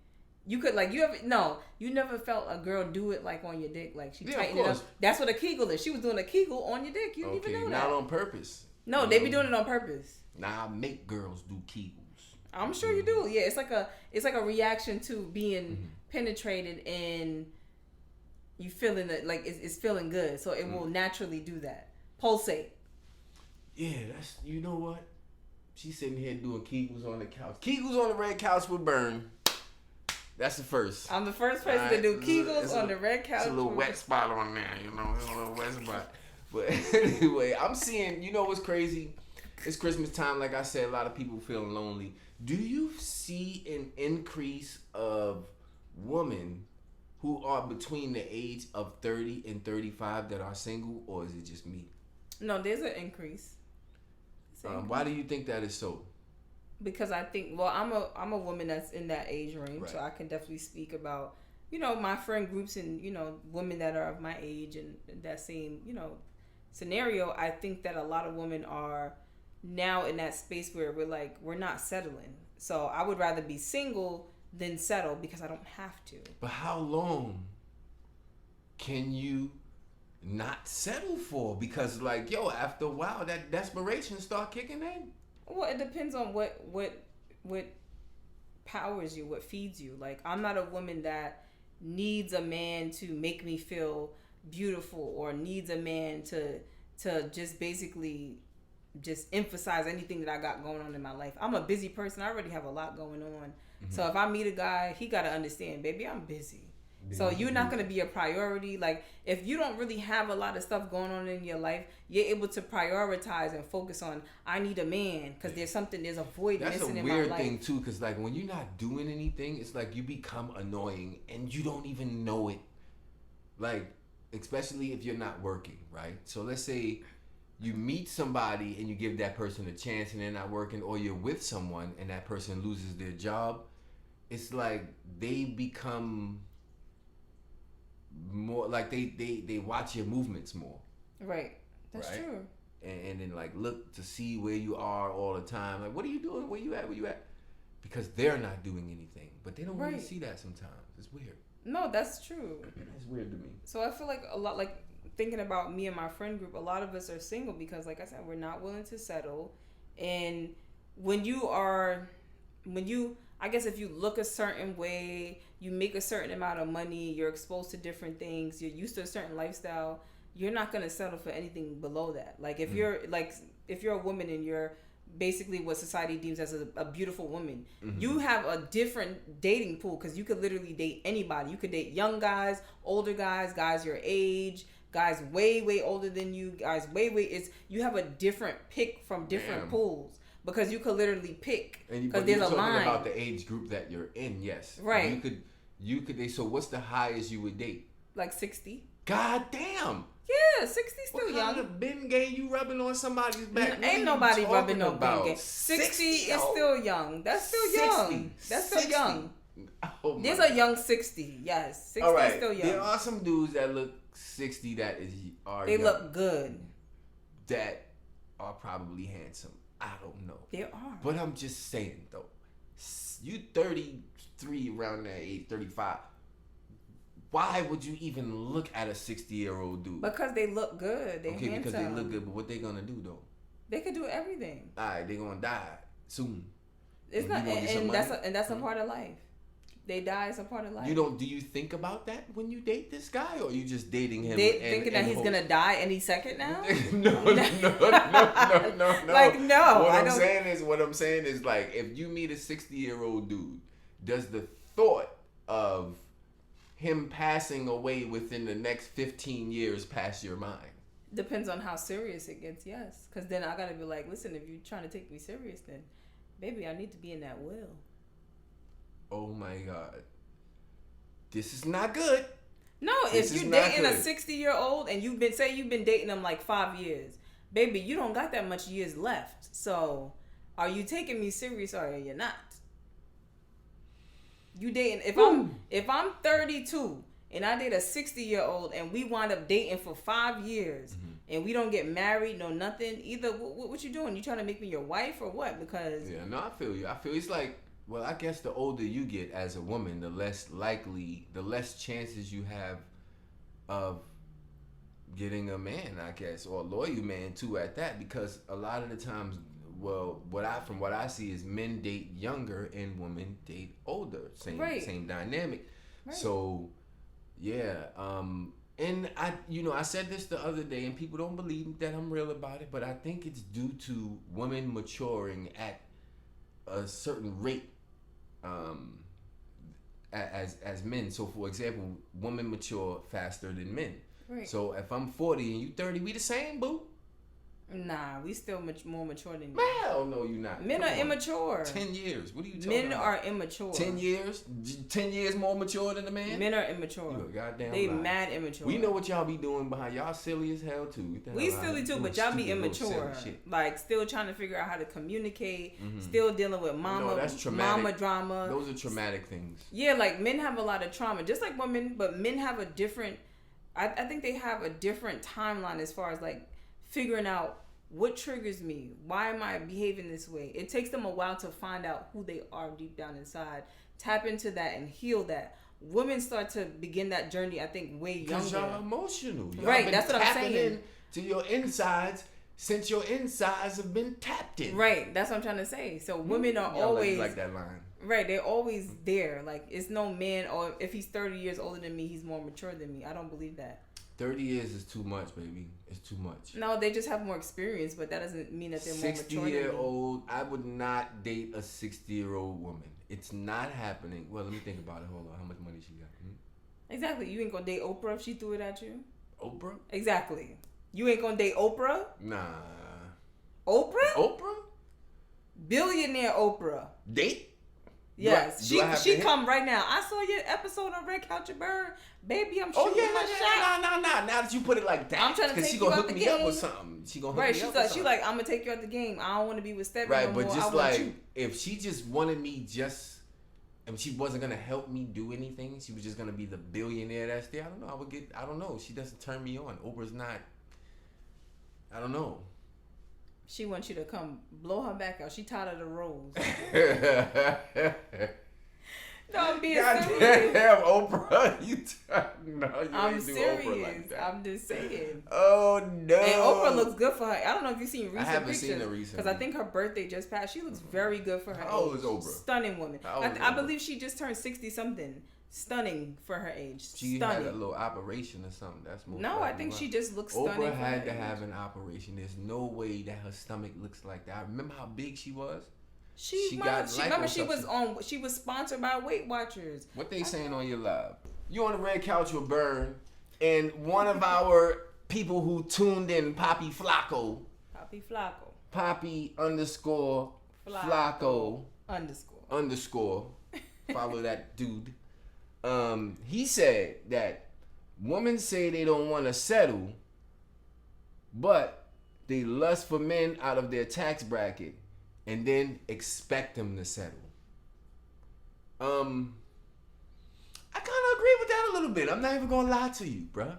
You could you never felt a girl do it like on your dick, like she tightened it up. That's what a Kegel is. She was doing a Kegel on your dick. You didn't even know that. Not on purpose. No, they be doing it on purpose. Nah, I make girls do Kegels. I'm sure you do. Yeah, it's like a reaction to being penetrated and you feeling it, like it's feeling good. So it will naturally do that. Pulsate. Yeah, that's, you know what? She's sitting here doing Kegels on the couch. Kegels on the red couch with Burn. That's the first. I'm the first person to do Kegels on the red couch. It's a little wet spot on there, you know, it's a little wet spot. But anyway, I'm seeing, you know what's crazy? It's Christmas time, like I said, a lot of people feeling lonely. Do you see an increase of women who are between the age of 30 and 35 that are single, or is it just me? No, there's an increase. Why do you think that is so? Because I think, well, I'm a woman that's in that age range, right. So I can definitely speak about, you know, my friend groups and, you know, women that are of my age and that same, you know, scenario. I think that a lot of women are now in that space where we're not settling. So I would rather be single than settle because I don't have to. But how long can you not settle for? Because like, yo, after a while, that desperation start kicking in. Well, it depends on what powers you, what feeds you. Like, I'm not a woman that needs a man to make me feel beautiful or needs a man to just basically just emphasize anything that I got going on in my life. I'm a busy person. I already have a lot going on. So if I meet a guy, he got to understand, baby, I'm busy. So you're not going to be a priority. Like, if you don't really have a lot of stuff going on in your life, you're able to prioritize and focus on, I need a man, because there's a void missing in my life. That's a weird thing, too, because, like, when you're not doing anything, it's like you become annoying, and you don't even know it. Like, especially if you're not working, right? So let's say you meet somebody, and you give that person a chance, and they're not working, or you're with someone, and that person loses their job. it's like they become more like they watch your movements more. Right. That's right? true. And then like look to see where you are all the time. Like, what are you doing? Where you at? Where you at? Because they're not doing anything, but they don't really see that sometimes. It's weird. No, that's true. It's weird to me. So I feel like a lot, like thinking about me and my friend group, a lot of us are single because, like I said, we're not willing to settle. And I guess if you look a certain way, you make a certain amount of money, you're exposed to different things, you're used to a certain lifestyle, you're not going to settle for anything below that. Like if you're a woman and you're basically what society deems as a beautiful woman, you have a different dating pool because you could literally date anybody. You could date young guys, older guys your age, guys way older than you, guys you have a different pick from different pools because you could literally pick because there's a line. Talking about the age group that you're in, yes. Right. You could. So what's the highest you would date? Like 60. God damn. Yeah, 60 still young. What kind of Ben Gay you rubbing on somebody's back? Ain't nobody rubbing no Ben Gay. 60 is still young. That's still 60. Young. That's still 60. Young. Oh There's a young 60. Yes, 60 is still young. There are some dudes that look 60 they young, look good. That are probably handsome. I don't know. There are. But I'm just saying though, you 33 around that age, 35. Why would you even look at a 60-year-old dude? Because they look good. They handsome. Because they look good. But what they gonna do though? They could do everything. All right, they gonna die soon. It's not, and that's a part of life. They die as a part of life. Do you think about that when you date this guy, or are you just dating him? Thinking that he's gonna die any second now? No. Like no. What I'm saying is like if you meet a 60-year-old dude, does the thought of him passing away within the next 15 years pass your mind? Depends on how serious it gets, yes. Because then I gotta be like, listen, if you're trying to take me serious, then baby, I need to be in that will. Oh my God. This is not good. No, if you're dating a 60-year-old and you've been dating them like 5 years, baby, you don't got that much years left. So are you taking me serious or are you not? You dating if I'm 32 and I date a 60-year-old and we wind up dating for 5 years and we don't get married, no nothing either. What you doing? You trying to make me your wife or what? Because I feel you. I feel it's like, well, I guess the older you get as a woman, the less chances you have of getting a man, I guess, or a loyal man too at that. Because a lot of the times, well, from what I see is men date younger and women date older. Same dynamic. Right. So, yeah. And I said this the other day, and people don't believe that I'm real about it, but I think it's due to women maturing at a certain rate, as men. So, for example, women mature faster than men. Right. So, if I'm 40 and you 30, we the same, boo. Nah, we still more mature than you. Hell no, you not. Men are immature. 10 years. What are you talking about? Men are immature. 10 years? 10 years more mature than a man? Men are immature. You a goddamn They lie. Mad immature. We know what y'all be doing behind y'all. Silly as hell too. We silly too, but y'all be immature. Like still trying to figure out how to communicate. Still dealing with mama drama. Those are traumatic things. Yeah, like men have a lot of trauma, just like women. But men have a different. I think they have a different timeline as far as like figuring out what triggers me. Why am I behaving this way? It takes them a while to find out who they are deep down inside. Tap into that and heal that. Women start to begin that journey, I think, way younger. Because y'all emotional. Y'all right, that's what I'm saying. In to your insides since your insides have been tapped in. Right, that's what I'm trying to say. So women are always like that line. Right, they're always there. Like it's no man, or if he's 30 years older than me, he's more mature than me. I don't believe that. 30 years is too much, baby. It's too much. No, they just have more experience, but that doesn't mean that they're more mature than me. 60-year-old, I would not date a 60-year-old woman. It's not happening. Well, let me think about it. Hold on. How much money she got? Exactly. You ain't gonna date Oprah if she threw it at you? Oprah? Exactly. You ain't gonna date Oprah? Nah. Oprah? Billionaire Oprah. Date? Yes, she come right now. I saw your episode on Red Couch and Bird. Baby, I'm shooting my shot. No. Now that you put it like that, I'm trying to take you out the game. She gonna hook me up with something. She gonna hook me up with something. She like, I'm gonna take you out the game. I don't want to be with Stephen right, no but more. just like if she just wanted me just and she wasn't gonna help me do anything. She was just gonna be the billionaire that's there. I don't know. I don't know. She doesn't turn me on. Oprah's not. I don't know. She wants you to come blow her back out. She tired of the rose. No, I'm being serious. Damn, Oprah, I'm ain't do serious. Oprah like that. I'm just saying. Oh no. And Oprah looks good for her. I don't know if you've seen recent pictures. I haven't seen her recently. Because I think her birthday just passed. She looks very good for her How old age. is Oprah? Stunning woman. I believe she just turned 60 something. Stunning for her age. She stunning. had a little operation or something. That's most No, I think she just looks stunning. Oprah had to have an operation. There's no way that her stomach looks like that. I remember how big she was. She was sponsored by Weight Watchers. What they saying on your live? You on the red couch with Burn, and one of our people who tuned in, Poppy Flacco. Poppy underscore Flacco underscore. Follow that dude. He said that women say they don't want to settle, but they lust for men out of their tax bracket and then expect them to settle. I kind of agree with that a little bit. I'm not even gonna lie to you, bruh.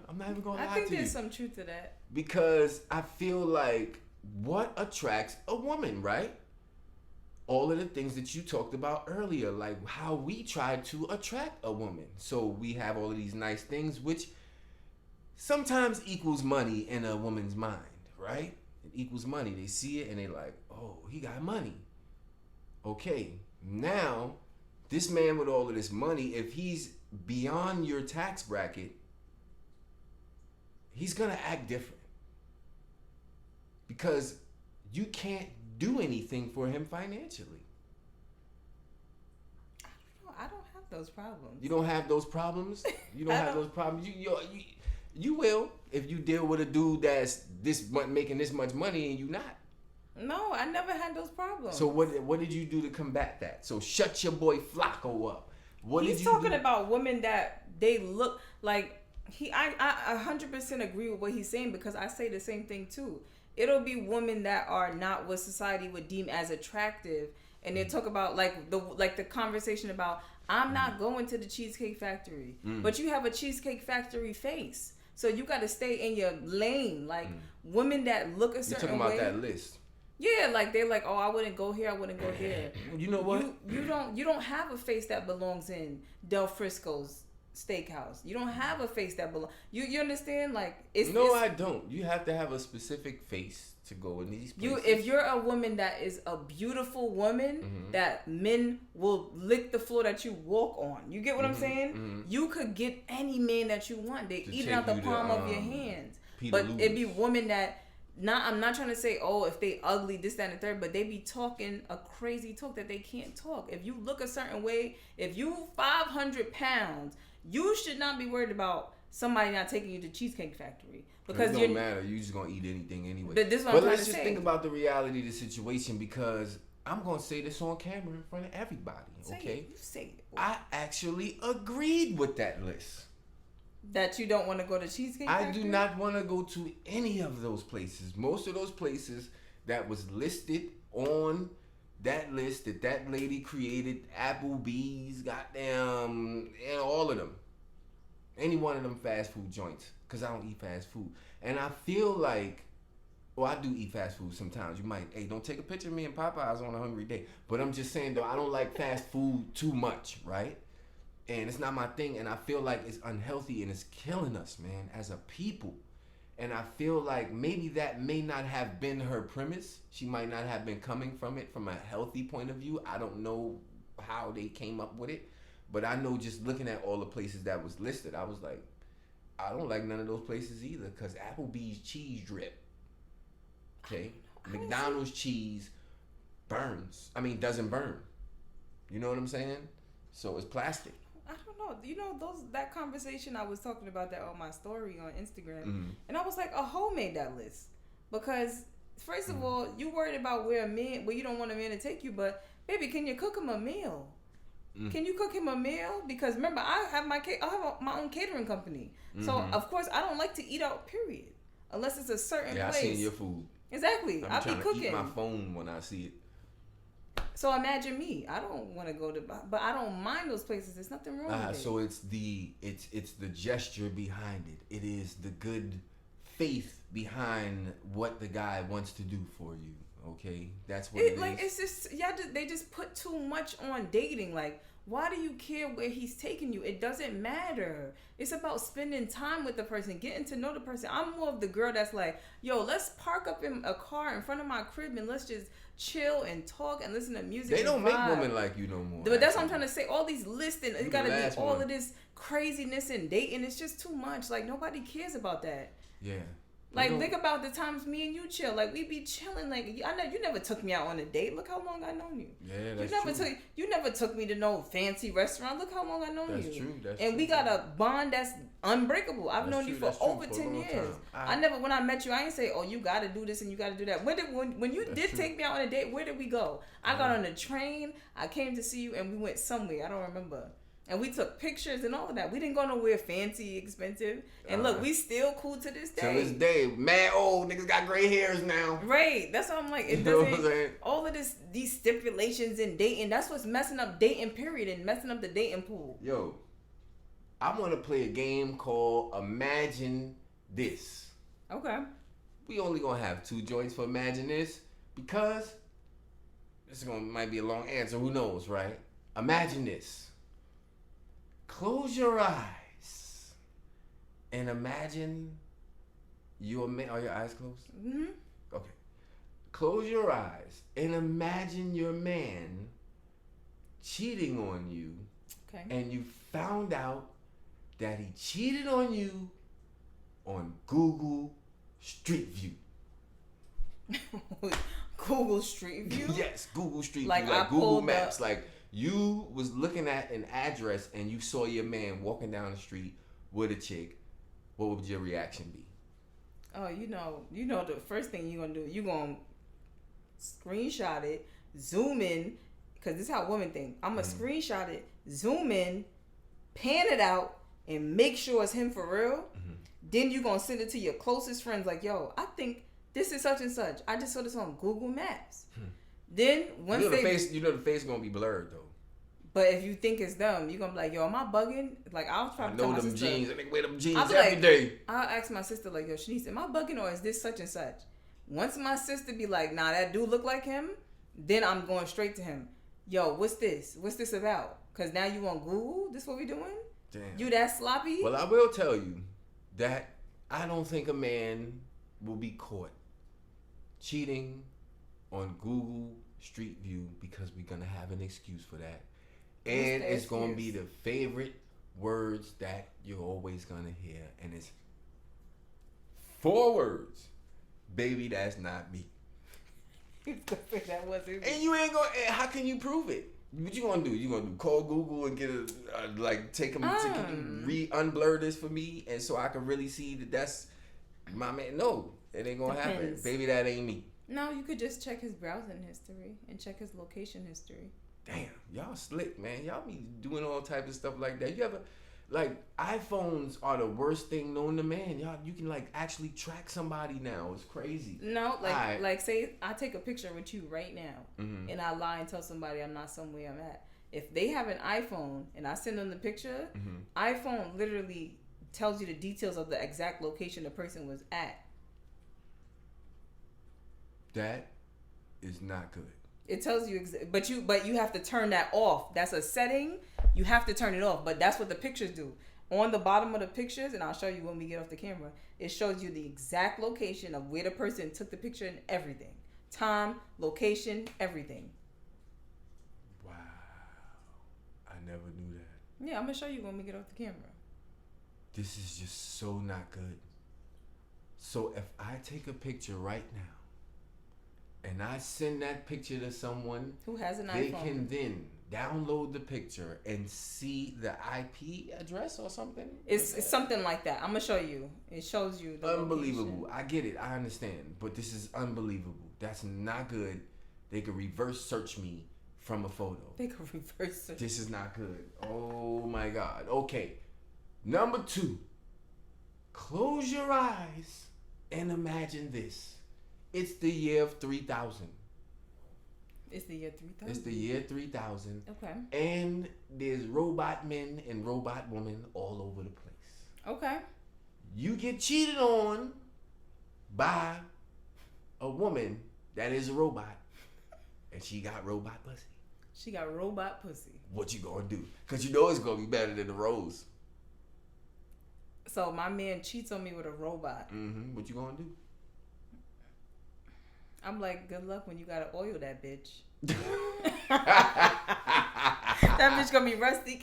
I think there's some truth to that. Because I feel like what attracts a woman, right? All of the things that you talked about earlier, like how we try to attract a woman. So we have all of these nice things, which sometimes equals money in a woman's mind, right? It equals money. They see it and they like, oh, he got money. Okay, now this man with all of this money, if he's beyond your tax bracket, he's gonna act different. Because you can't do anything for him financially. I don't have those problems. You don't have those problems? You don't have those problems? You will if you deal with a dude that's making this much money and you not. No, I never had those problems. So what did you do to combat that? So shut your boy Flacco up. He's talking about women that they look like I 100% agree with what he's saying because I say the same thing too. It'll be women that are not what society would deem as attractive, and they talk about like the conversation about I'm not going to the Cheesecake Factory, but you have a Cheesecake Factory face, so you got to stay in your lane. Like women that look a certain way. You're talking about that list. Yeah, like they're like, oh, I wouldn't go here, I wouldn't go there. You know what? You don't have a face that belongs in Del Frisco's steakhouse. You don't have a face that belongs. You understand? Like I don't. You have to have a specific face to go in these places. If you're a woman that is a beautiful woman that men will lick the floor that you walk on. You get what I'm saying? You could get any man that you want. They eat it out the palm of your hands. But it'd be women that. I'm not trying to say, oh, if they ugly, this, that, and the third, but they be talking a crazy talk that they can't talk. If you look a certain way, if you 500 pounds, you should not be worried about somebody not taking you to Cheesecake Factory. Because it don't matter. You just going to eat anything anyway. But let's just think about the reality of the situation because I'm going to say this on camera in front of everybody, okay? You say it. I actually agreed with that list. That you don't want to go to Cheesecake Factory? I do not want to go to any of those places. Most of those places that was listed on that list that lady created, Applebee's, goddamn, and all of them. Any one of them fast food joints, because I don't eat fast food. And I feel like, I do eat fast food sometimes. You might, hey, don't take a picture of me and Popeyes on a hungry day. But I'm just saying, though, I don't like fast food too much, right? And it's not my thing, and I feel like it's unhealthy and it's killing us, man, as a people. And I feel like maybe that may not have been her premise. She might not have been coming from it from a healthy point of view. I don't know how they came up with it. But I know just looking at all the places that was listed, I was like, I don't like none of those places either because Applebee's cheese drip. Okay? McDonald's cheese doesn't burn. You know what I'm saying? So it's plastic. I don't know. You know that conversation I was talking about that on my story on Instagram, and I was like, a hoe made that list because first of all, you worried about where you don't want a man to take you, but baby, can you cook him a meal? Can you cook him a meal? Because remember, I have my own catering company, so of course I don't like to eat out. Period, unless it's a certain place. Yeah, I seen your food. Exactly, I'm be cooking. Eat my phone when I see it. So imagine me. I don't want to go to, but I don't mind those places. There's nothing wrong with it. So it's the gesture behind it. It is the good faith behind what the guy wants to do for you. Okay, that's what it is. Like, it's just they just put too much on dating. Like, why do you care where he's taking you? It doesn't matter. It's about spending time with the person, getting to know the person. I'm more of the girl that's like, yo, let's park up in a car in front of my crib and let's just chill and talk and listen to music. They don't make women like you no more. But that's what I'm trying to say. All these lists and it gotta be all of this craziness and dating. It's just too much. Like, nobody cares about that. Yeah. Like, think about the times me and you chill. Like, we be chilling. Like, I know you never took me out on a date. Look how long I known you. Yeah, that's true. You never took me to no fancy restaurant. Look how long I known you. That's true. And we got a bond that's unbreakable. I've known you for over 10 years. I never, when I met you, I ain't say, oh, you got to do this and you got to do that. When you did take me out on a date, where did we go? I got on a train. I came to see you and we went somewhere. I don't remember. And we took pictures and all of that. We didn't go nowhere fancy, expensive. And look, we still cool to this day. To this day. Mad old niggas got gray hairs now. Right. That's what I'm like. It doesn't, all of these stipulations in dating, that's what's messing up dating, period, and messing up the dating pool. Yo, I want to play a game called Imagine This. Okay. We only going to have 2 joints for Imagine This because this might be a long answer. Who knows, right? Imagine this. Close your eyes and imagine your man. Are your eyes closed? Mm-hmm. Okay. Close your eyes and imagine your man cheating on you. Okay. And you found out that he cheated on you on Google Street View. Google Street View? Yes, Google Street View. Like Google Maps. Like, you was looking at an address and you saw your man walking down the street with a chick. What would your reaction be? Oh, you know the first thing you're going to do, you're going to screenshot it, zoom in, because this is how women think. I'm going to screenshot it, zoom in, pan it out, and make sure it's him for real. Mm-hmm. Then you're going to send it to your closest friends like, yo, I think this is such and such. I just saw this on Google Maps. Then once the face gonna be blurred though. But if you think it's them, you're gonna be like, yo, am I bugging? Like, I'll probably tell my sister. Jeans. I wear them jeans every day. I'll ask my sister, like, yo, Shanice, am I bugging or is this such and such? Once my sister be like, nah, that dude look like him, then I'm going straight to him. Yo, what's this? What's this about? Because now you on Google? This what we doing? Damn. You that sloppy? Well, I will tell you that I don't think a man will be caught cheating on Google Street View because we're going to have an excuse for that. And it's going to be the favorite words that you're always going to hear. And it's 4 words. Baby, that's not me. That wasn't me. And you ain't going to, how can you prove it? What you going to do? You going to call Google and get take them, unblur this for me and so I can really see that that's my man? No, it ain't going to happen. Baby, that ain't me. No, you could just check his browsing history and check his location history. Damn, y'all slick, man. Y'all be doing all types of stuff like that. You ever, iPhones are the worst thing known to man. You can actually track somebody now. It's crazy. No, say I take a picture with you right now, and I lie and tell somebody I'm not somewhere I'm at. If they have an iPhone and I send them the picture, iPhone literally tells you the details of the exact location the person was at. That is not good. It tells you, but you have to turn that off. That's a setting. You have to turn it off. But that's what the pictures do. On the bottom of the pictures, and I'll show you when we get off the camera, it shows you the exact location of where the person took the picture and everything. Time, location, everything. Wow. I never knew that. Yeah, I'm going to show you when we get off the camera. This is just so not good. So if I take a picture right now, and I send that picture to someone who has an iPhone, they can then download the picture and see the IP address or something. It's something like that. I'm gonna show you. It shows you the unbelievable. location. I get it. I understand, but this is unbelievable. That's not good. They could reverse search me from a photo. They could reverse search. This is not good. Oh my God. Okay. Number 2. Close your eyes and imagine this. It's the year of 3000. It's the year 3000. It's the year 3000. Okay. And there's robot men and robot women all over the place. Okay. You get cheated on by a woman that is a robot, and she got robot pussy. She got robot pussy. What you gonna do? Because you know it's gonna be better than the rose. So my man cheats on me with a robot. Mm-hmm. What you gonna do? I'm like, good luck when you gotta oil that bitch. That bitch gonna be rusty.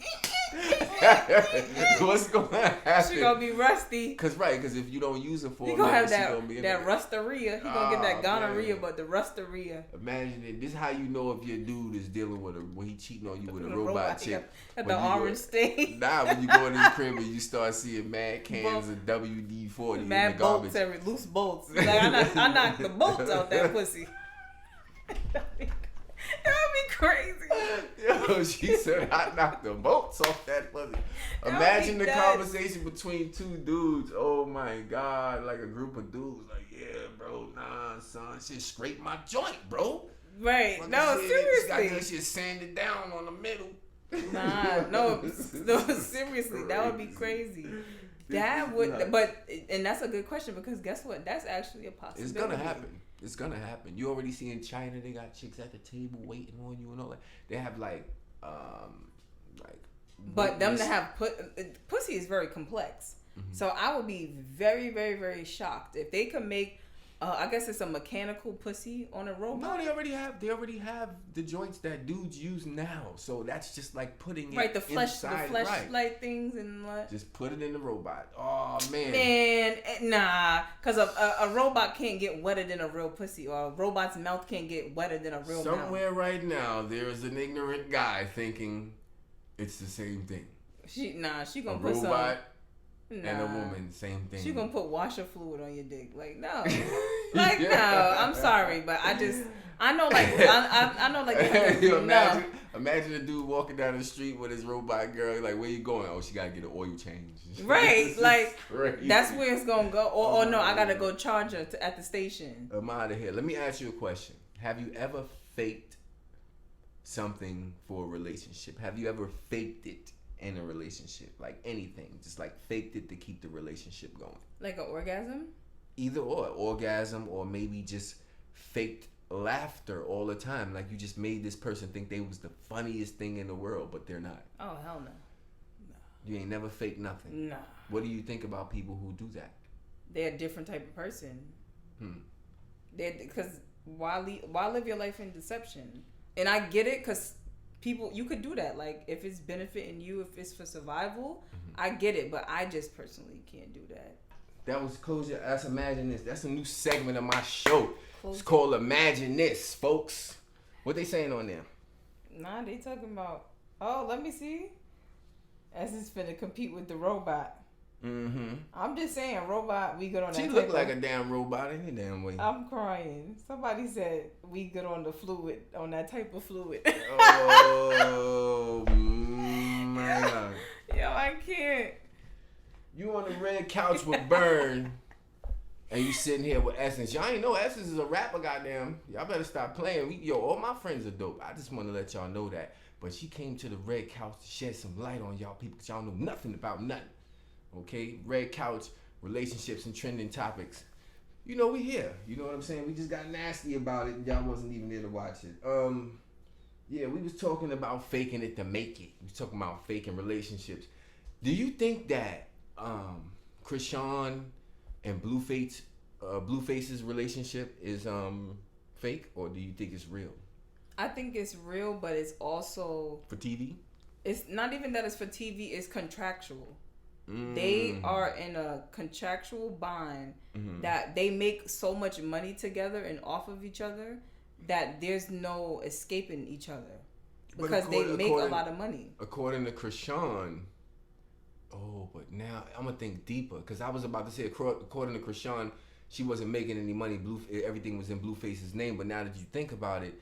What's gonna happen? She gonna be rusty. Cause if you don't use it for He a gonna minute, have she gonna be that rusteria. He gonna get that gonorrhea, man. but the rusteria. Imagine it. This is how you know if your dude is dealing with when he cheating on you with a robot chick. Got the orange stain. Nah, when you go in his crib and you start seeing mad cans of WD-40 mad in the garbage. bolts and loose bolts. Like I knocked the bolts out that pussy. That would be crazy. Yo, she said I knocked the bolts off that pussy. Imagine the conversation between two dudes. Oh my God, like a group of dudes. Like, yeah, bro, nah, son, shit, scrape my joint, bro. Right? Like no, seriously. Got that shit sanded down on the middle. Nah, no, seriously, that would be crazy. That would, but and that's a good question because guess what? That's actually a possibility. It's gonna happen. It's gonna happen. You already see in China they got chicks at the table waiting on you and all that. They have like. But them to have pussy is very complex. Mm-hmm. So I would be very, very, very shocked if they could make. I guess it's a mechanical pussy on a robot. No, they already have the joints that dudes use now. So that's just like putting it the flesh, inside, the fleshlight things and what. Just put it in the robot. Oh man. Man, nah, because a robot can't get wetter than a real pussy, or a robot's mouth can't get wetter than a real mouth. Somewhere right now there is an ignorant guy thinking it's the same thing. She gonna put robot. And a woman, same thing. She gonna put washer fluid on your dick. Like, no. Like, no. I'm sorry, but I know, like, I know, like, imagine a dude walking down the street with his robot girl. Like, where you going? Oh, she gotta get an oil change. Right. Like, that's where it's gonna go. Or no, I gotta go charge her at the station. I'm out of here. Let me ask you a question. Have you ever faked something for a relationship? Have you ever faked it in a relationship? Like anything, just like faked it to keep the relationship going? Like an orgasm? Either or, orgasm, or maybe just faked laughter all the time. Like you just made this person think they was the funniest thing in the world, but they're not. Oh, hell no. You ain't never faked nothing. Nah. What do you think about people who do that? They're a different type of person. Because why live your life in deception? And I get it, because people, you could do that. Like, if it's benefiting you, if it's for survival, I get it. But I just personally can't do that. That was Close Your Eyes, Imagine This. That's a new segment of my show. It's called Imagine This, folks. What they saying on there? Nah, they talking about, let me see. As it's finna compete with the robot. Mm-hmm. I'm just saying, robot, we good on that. She look like a damn robot any damn way. I'm crying. Somebody said we good on the fluid, on that type of fluid. Oh my God. Yo, I can't. You on the red couch with Burn, and you sitting here with Essence. Y'all ain't know Essence is a rapper, goddamn. Y'all better stop playing. All my friends are dope. I just want to let y'all know that. But she came to the red couch to shed some light on y'all people, because y'all know nothing about nothing. Okay? Red couch, relationships, and trending topics. You know we here. You know what I'm saying? We just got nasty about it, and y'all wasn't even there to watch it. Yeah, we was talking about faking it to make it. We was talking about faking relationships. Do you think that Krishan and Blueface's relationship is fake, or do you think it's real? I think it's real, but it's also for TV. It's not even that it's for TV. It's contractual. They are in a contractual bond that they make so much money together and off of each other that there's no escaping each other because they make a lot of money. According to Krishan. Oh, but now I'm gonna think deeper, because I was about to say, according to Krishan, she wasn't making any money. Everything was in Blueface's name. But now that you think about it,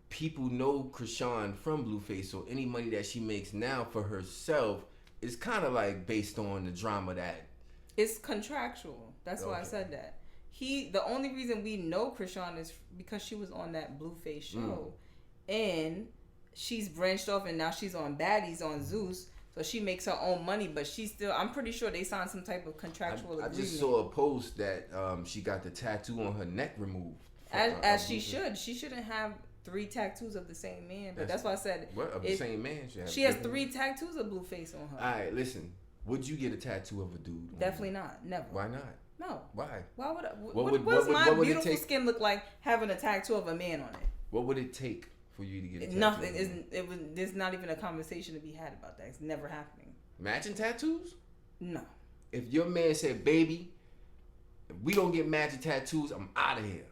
people know Krishan from Blueface, so any money that she makes now for herself is kind of like based on the drama that it's contractual. That's why I said that. The only reason we know Krishan is because she was on that Blueface show. and she's branched off and now she's on Baddies on Zeus. So she makes her own money, but she's still. I'm pretty sure they signed some type of contractual agreement. I just saw a post that she got the tattoo on her neck removed. As she should. She shouldn't have 3 tattoos of the same man. But that's why I said what of the same man. She has 3 tattoos of Blueface on her. All right, listen. Would you get a tattoo of a dude? Definitely not. Never. Why not? No. Why? Why would I? What does my beautiful skin look like having a tattoo of a man on it? What would it take for you to get a tattoo? Nothing. There's not even a conversation to be had about that. It's never happening. Matching tattoos? No. If your man said, baby, if we don't get matching tattoos, I'm out of here.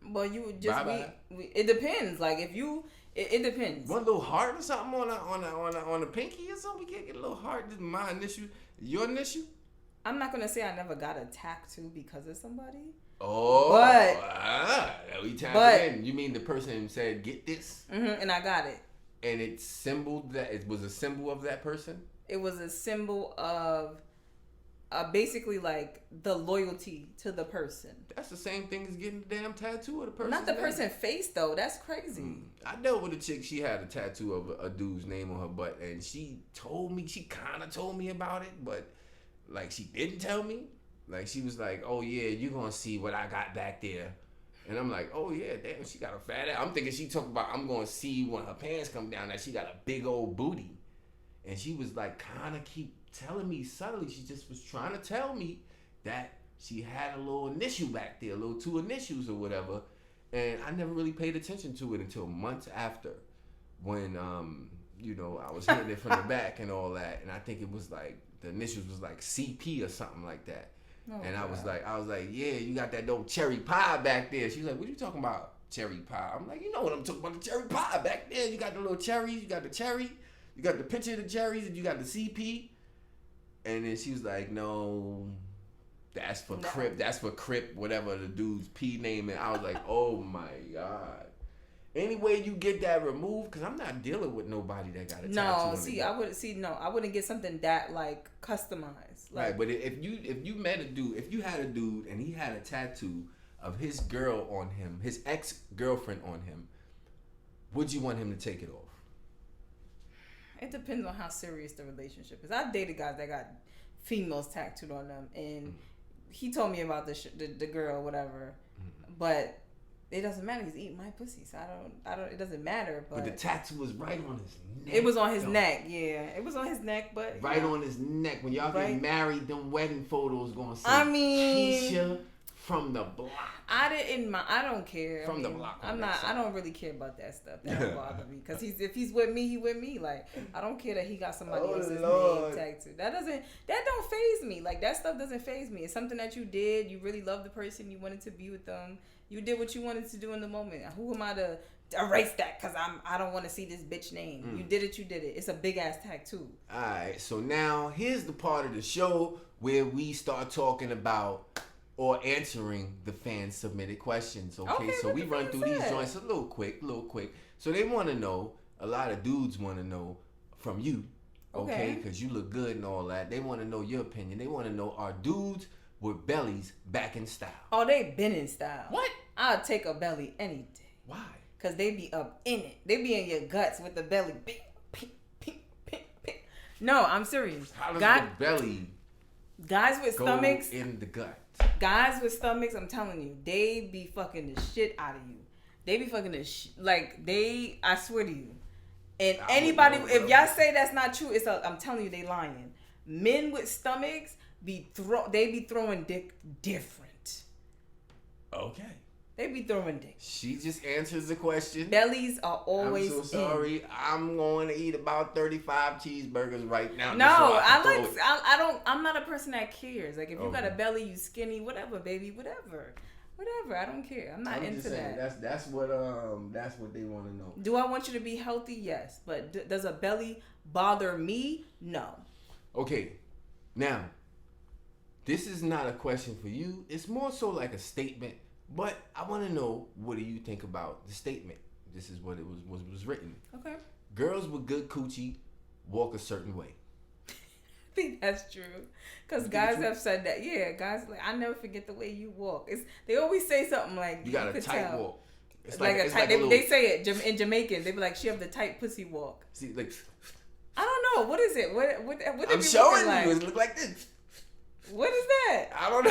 Well, you would just it depends. Like if you, it depends. One little heart or something on a pinky or something. We can't get a little heart. This is my initial. Your initial? I'm not gonna say I never got a tattoo because of somebody. Oh, we tapped in. You mean the person said, "Get this," and I got it. And it symboled that it was a symbol of that person. It was a symbol of, basically like the loyalty to the person. That's the same thing as getting the damn tattoo of the person. Not the person's face though. That's crazy. I dealt with a chick. She had a tattoo of a dude's name on her butt, and she kind of told me about it, but like she didn't tell me. Like she was like, "Oh yeah, you're gonna see what I got back there." And I'm like, oh yeah, damn, she got a fat ass. I'm thinking she talking about I'm gonna see when her pants come down that she got a big old booty. And she was like kind of keep telling me subtly, she just was trying to tell me that she had a little initial back there, a little 2 initials or whatever. And I never really paid attention to it until months after when I was hitting it from the back and all that. And I think it was like the initials was like CP or something like that. Oh, and I was like, yeah, you got that dope cherry pie back there. She was like, what you talking about, cherry pie? I'm like, you know what I'm talking about, the cherry pie back there. You got the little cherries, you got the cherry, you got the picture of the cherries, and you got the CP. And then she was like, no, that's for Crip, whatever the dude's P name. And I was like, oh my God. Anyway, you get that removed, because I'm not dealing with nobody that got a tattoo. I wouldn't get something that like customized. Like, right, but if you met a dude, if you had a dude and he had a tattoo of his girl on him, his ex-girlfriend on him, would you want him to take it off? It depends on how serious the relationship is. I've dated guys that got females tattooed on them, and he told me about the girl, whatever, but. It doesn't matter. He's eating my pussy, so I don't. It doesn't matter. But the tattoo was right on his neck. It was on his neck. Yeah, it was on his neck, but right on his neck. When y'all get married, them wedding photos gonna say Keisha from the block. I don't care. From the block. I don't really care about that stuff. That don't bother me because if he's with me, he with me. Like I don't care that he got somebody else's name tattooed. That don't faze me. Like that stuff doesn't faze me. It's something that you did. You really love the person. You wanted to be with them. You did what you wanted to do in the moment. Who am I to erase that? Because I don't want to see this bitch name. You did it. It's a big ass tattoo. All right. So now here's the part of the show where we start talking about or answering the fan submitted questions. Okay. So we run through these joints a little quick. So they want to know. A lot of dudes want to know from you. Okay. Because you look good and all that. They want to know your opinion. They want to know, are dudes with bellies back in style? Oh, they been in style. What? I'll take a belly any day. Why? Because they be up in it. They be in your guts with the belly. Pink, pink, pink, pink, pink. No, I'm serious. How does the belly guys with stomachs in the gut? Guys with stomachs, I'm telling you, they be fucking the shit out of you. They be fucking the I swear to you. And anybody, if y'all say that's not true, I'm telling you, they lying. Men with stomachs be throwing dick different. Okay. They be throwing dick. She just answers the question. Bellies are always. I'm so sorry. In. I'm going to eat about 35 cheeseburgers right now. No, I'm not a person that cares. Like if you got a belly, you skinny, whatever, baby, whatever. I don't care. I'm not into that. That's what they want to know. Do I want you to be healthy? Yes, but does a belly bother me? No. Okay, now this is not a question for you. It's more so like a statement. But I want to know, what do you think about the statement? This is what it was written. Okay. Girls with good coochie walk a certain way. I think that's true. Because guys have said that. Yeah, guys, like, I never forget the way you walk. They always say something like, you got a tight walk. It's like a it's tight. like a little, They say it in Jamaican. They be like, she have the tight pussy walk. see, like, I don't know. What is it? What they I'm be showing like? you. It look like this. What is that? I don't know.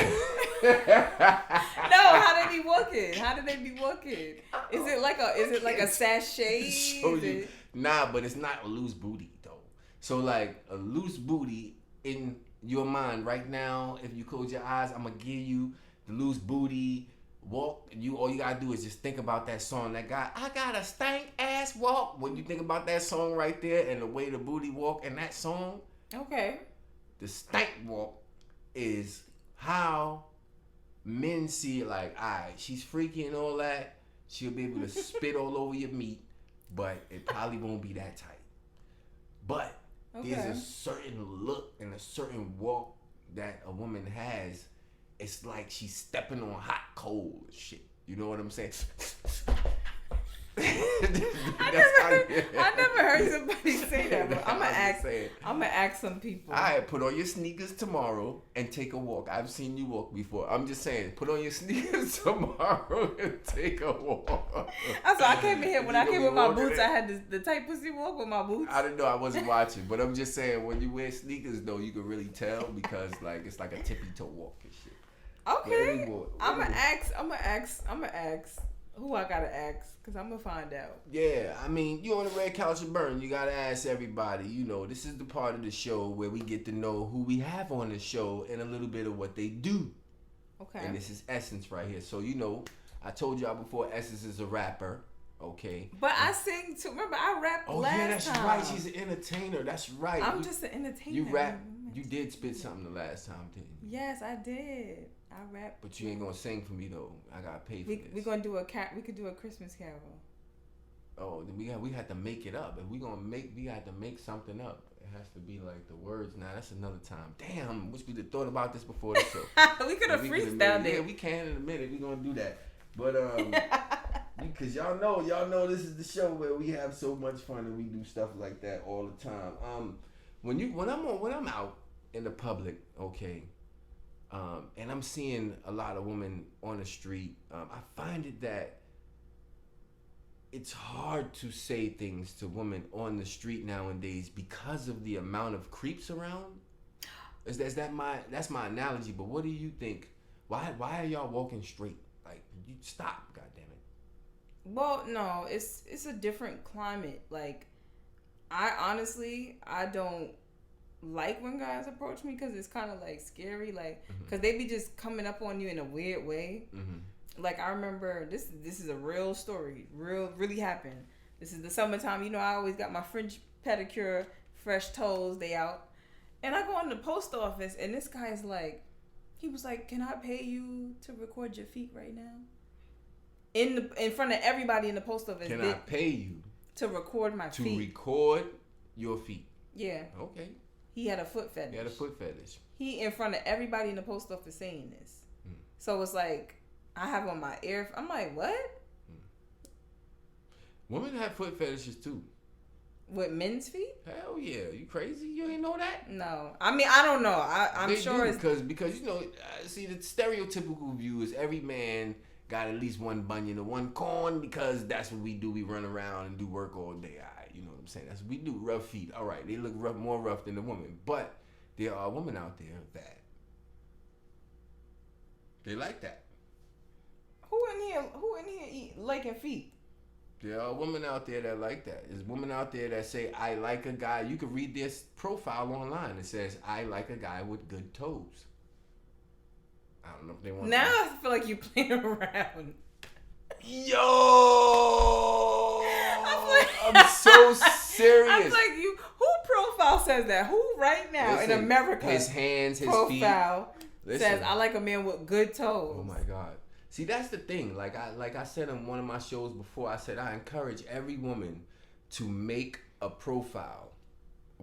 No, how they be walking? How do they be walking? Is it like a sachet? Show you. Nah, but it's not a loose booty though. So like a loose booty in your mind right now, if you close your eyes, I'm gonna give you the loose booty walk. All you gotta do is just think about that song. That guy, I got a stank ass walk. When you think about that song right there and the way the booty walk in that song, Okay. the stank walk is how men see it. Like, alright, she's freaky and all that. She'll be able to spit all over your meat, but it probably won't be that tight. But there's a certain look and a certain walk that a woman has. It's like she's stepping on hot coal and shit. You know what I'm saying? I never heard somebody say that, but I'm gonna ask some people. Alright, put on your sneakers tomorrow and take a walk. I've seen you walk before. I'm just saying, put on your sneakers tomorrow and take a walk. So I came in here when I came with my boots. I had the tight pussy walk with my boots. I didn't know, I wasn't watching, but I'm just saying when you wear sneakers though, you can really tell because like it's like a tippy toe walk and shit. Okay, I'm gonna ask who I gotta ask because I'm gonna find out. Yeah, I mean, you on the red couch and burn. You gotta ask everybody. You know, this is the part of the show where we get to know who we have on the show and a little bit of what they do. Okay. And this is Essence right here. So you know, I told y'all before, Essence is a rapper. Okay. But I sing too. Remember, I rapped last time. Oh yeah, that's right. She's an entertainer. That's right. I'm just an entertainer. You rap. You did spit something the last time, didn't you? Yes, I did. I rap. But you ain't gonna sing for me though. I gotta pay for this. We gonna do we could do a Christmas carol. Oh, then we had to make it up. If we had to make something up. It has to be like the words. Now that's another time. Damn, wish we'd have thought about this before the show. We could have freestyled it. Yeah, we can in a minute. We gonna do that. But because y'all know this is the show where we have so much fun and we do stuff like that all the time. When I'm out in the public, okay. And I'm seeing a lot of women on the street. I find it that it's hard to say things to women on the street nowadays because of the amount of creeps around. That's my analogy. But what do you think? Why are y'all walking straight? Like, you stop, goddammit. Well, no, it's a different climate. Like, I don't like when guys approach me because it's kind of like scary, like because they be just coming up on you in a weird way. Like I remember this is a real story, really happened. This is the summertime, you know. I always got my French pedicure, fresh toes, they out, and I go in the post office and this guy is like, he was like, "Can I pay you to record your feet right now?" In front of everybody in the post office. Can I pay you to record my feet? To record your feet. Yeah. Okay. He had a foot fetish. He in front of everybody in the post office saying this. So it's like, I have on my ear. I'm like, what? Women have foot fetishes too. With men's feet? Hell yeah. You crazy? You ain't know that? No. I mean, I don't know. I'm sure it's... Because you know, see, the stereotypical view is every man got at least one bunion or one corn because that's what we do. We run around and do work all day. You know what I'm saying? That's what we do. Rough feet. All right. They look rough, more rough than the woman. But there are women out there that they like that. Who in here liking feet? There are women out there that like that. There's women out there that say, I like a guy. You can read this profile online. It says, I like a guy with good toes. I don't know if they want now I feel like you playing around. Yo! I'm so serious. I'm like, who profile says that? Who right now in America? His hands, his profile feet. Says, I like a man with good toes. Oh my God. See, that's the thing. Like I said in one of my shows before, I said I encourage every woman to make a profile,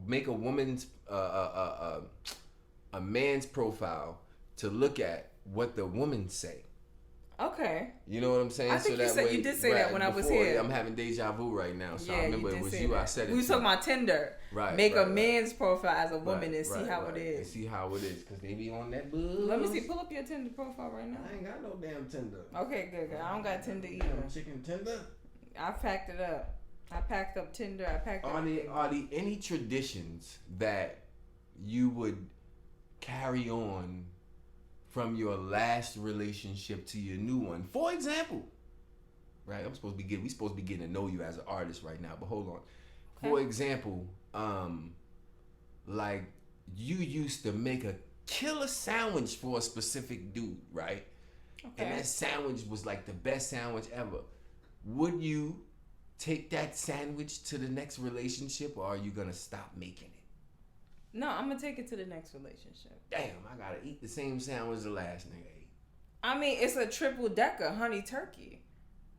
make a woman's a man's profile to look at what the women say. Okay. You know what I'm saying? I think you did say that when I was here. I'm having deja vu right now, so Yeah, I remember it was you. That. I said it. We were talking about Tinder. Right. Make a man's profile as a woman and see how it is. And see how it is, because they be on that buzz. Let me see. Pull up your Tinder profile right now. I ain't got no damn Tinder. Okay, good. I don't got Tinder either. Damn chicken Tinder. I packed it up. I packed up Tinder. I packed up. Are there any traditions that you would carry on from your last relationship to your new one? For example, right? We supposed to be getting to know you as an artist right now, but hold on. Okay. For example, like you used to make a killer sandwich for a specific dude, right? Okay. And that sandwich was like the best sandwich ever. Would you take that sandwich to the next relationship, or are you gonna stop making it? No, I'm gonna take it to the next relationship. Damn, I gotta eat the same sandwich the last nigga ate. I mean, it's a triple decker honey turkey.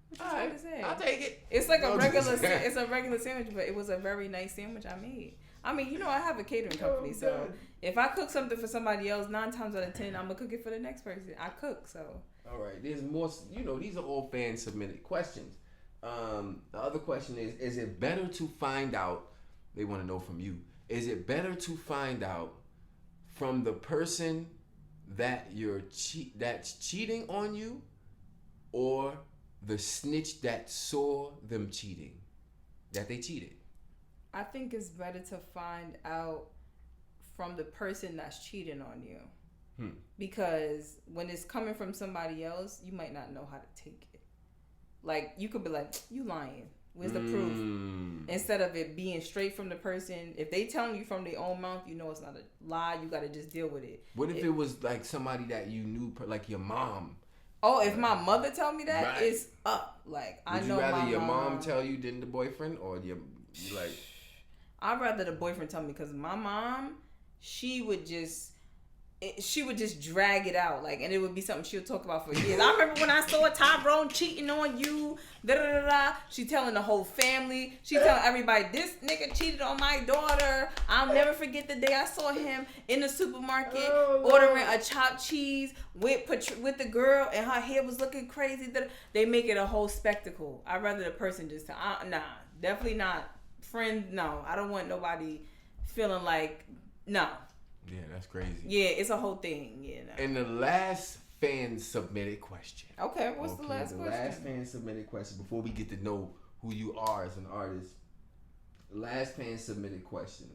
What you trying to say? I'll take it. It's like it's a regular sandwich, but it was a very nice sandwich I made. I mean, you know, I have a catering company, so if I cook something for somebody else, 9 times out of 10, I'm gonna cook it for the next person. I cook, so. All right, there's more. You know, these are all fan submitted questions. The other question is it better to find out? They want to know from you. Is it better to find out from the person that that's cheating on you, or the snitch that saw them cheating, that they cheated? I think it's better to find out from the person that's cheating on you. Because when it's coming from somebody else, you might not know how to take it. Like, you could be like, you lying. Where's the proof? Instead of it being straight from the person. If they telling you from their own mouth, you know it's not a lie. You got to just deal with it. What if it was like somebody that you knew, like your mom? Oh, if my mother tell me that, right. It's up. Like, I know. Would you rather your mom tell you than the boyfriend, or you like? I'd rather the boyfriend tell me, because my mom, she would just drag it out, like, and it would be something she'll talk about for years. I remember when I saw Tyrone cheating on you, da da da da. She telling the whole family. She telling everybody, this nigga cheated on my daughter. I'll never forget the day I saw him in the supermarket ordering a chopped cheese with the girl, and her hair was looking crazy. They make it a whole spectacle. I'd rather the person just nah, definitely not. Friend, no. I don't want nobody feeling like, no. Yeah, that's crazy. Yeah, it's a whole thing. Yeah. No. And the last fan submitted question. Okay, what's the last question? The last fan submitted question, before we get to know who you are as an artist. The last fan submitted question.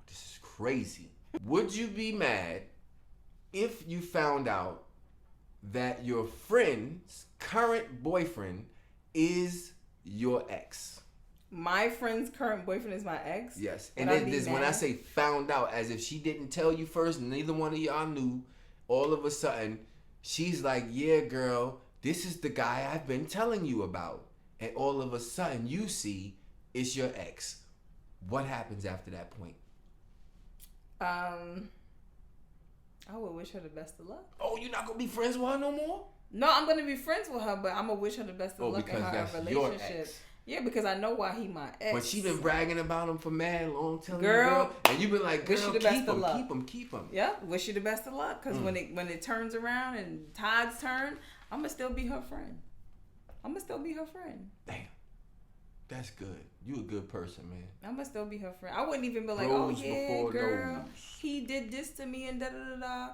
This is crazy. Would you be mad if you found out that your friend's current boyfriend is your ex? My friend's current boyfriend is my ex? Yes. And this when I say found out, as if she didn't tell you first, neither one of y'all knew, all of a sudden, she's like, yeah, girl, this is the guy I've been telling you about. And all of a sudden, you see, it's your ex. What happens after that point? I would wish her the best of luck. Oh, you're not going to be friends with her no more? No, I'm going to be friends with her, but I'm going to wish her the best of luck in her relationship. Your ex. Yeah, because I know why he my ex. But she been bragging about him for mad long, telling girl, and you been like, girl, keep him. Yeah, wish you the best of luck, because when it turns around and tides turn, I'm gonna still be her friend. Damn, that's good. You a good person, man. I'm gonna still be her friend. I wouldn't even be like, oh yeah, girl, he did this to me and da da da da.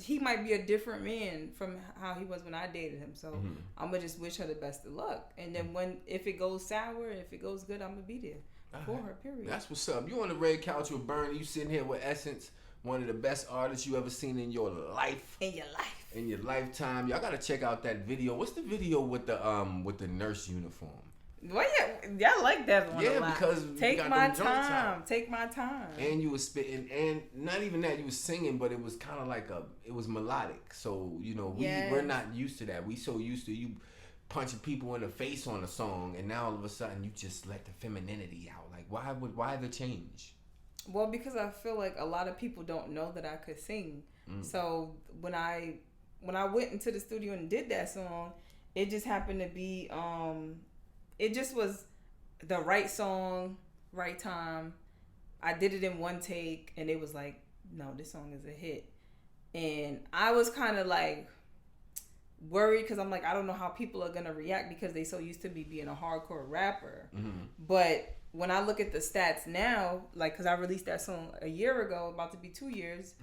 He might be a different man from how he was when I dated him. So I'm gonna just wish her the best of luck. And then if it goes sour and if it goes good, I'm gonna be there for her. Period. That's what's up. You on the red couch with Bernie? You sitting here with Essence, one of the best artists you ever seen in your life. In your lifetime. Y'all gotta check out that video. What's the video with the nurse uniform? Well, yeah, I like that one a lot. Because take my time. And you was spitting, and not even that, you was singing, but it was kind of like it was melodic. So, you know, we're not used to that. We so used to you punching people in the face on a song, and now all of a sudden you just let the femininity out. Like, why the change? Well, because I feel like a lot of people don't know that I could sing. So when I went into the studio and did that song, it just happened to be it just was the right song, right time. I did it in one take, and it was like, no, this song is a hit. And I was kind of like, worried because I'm like, I don't know how people are gonna react because they so used to me being a hardcore rapper. Mm-hmm. But when I look at the stats now, like, because I released that song a year ago, about to be 2 years,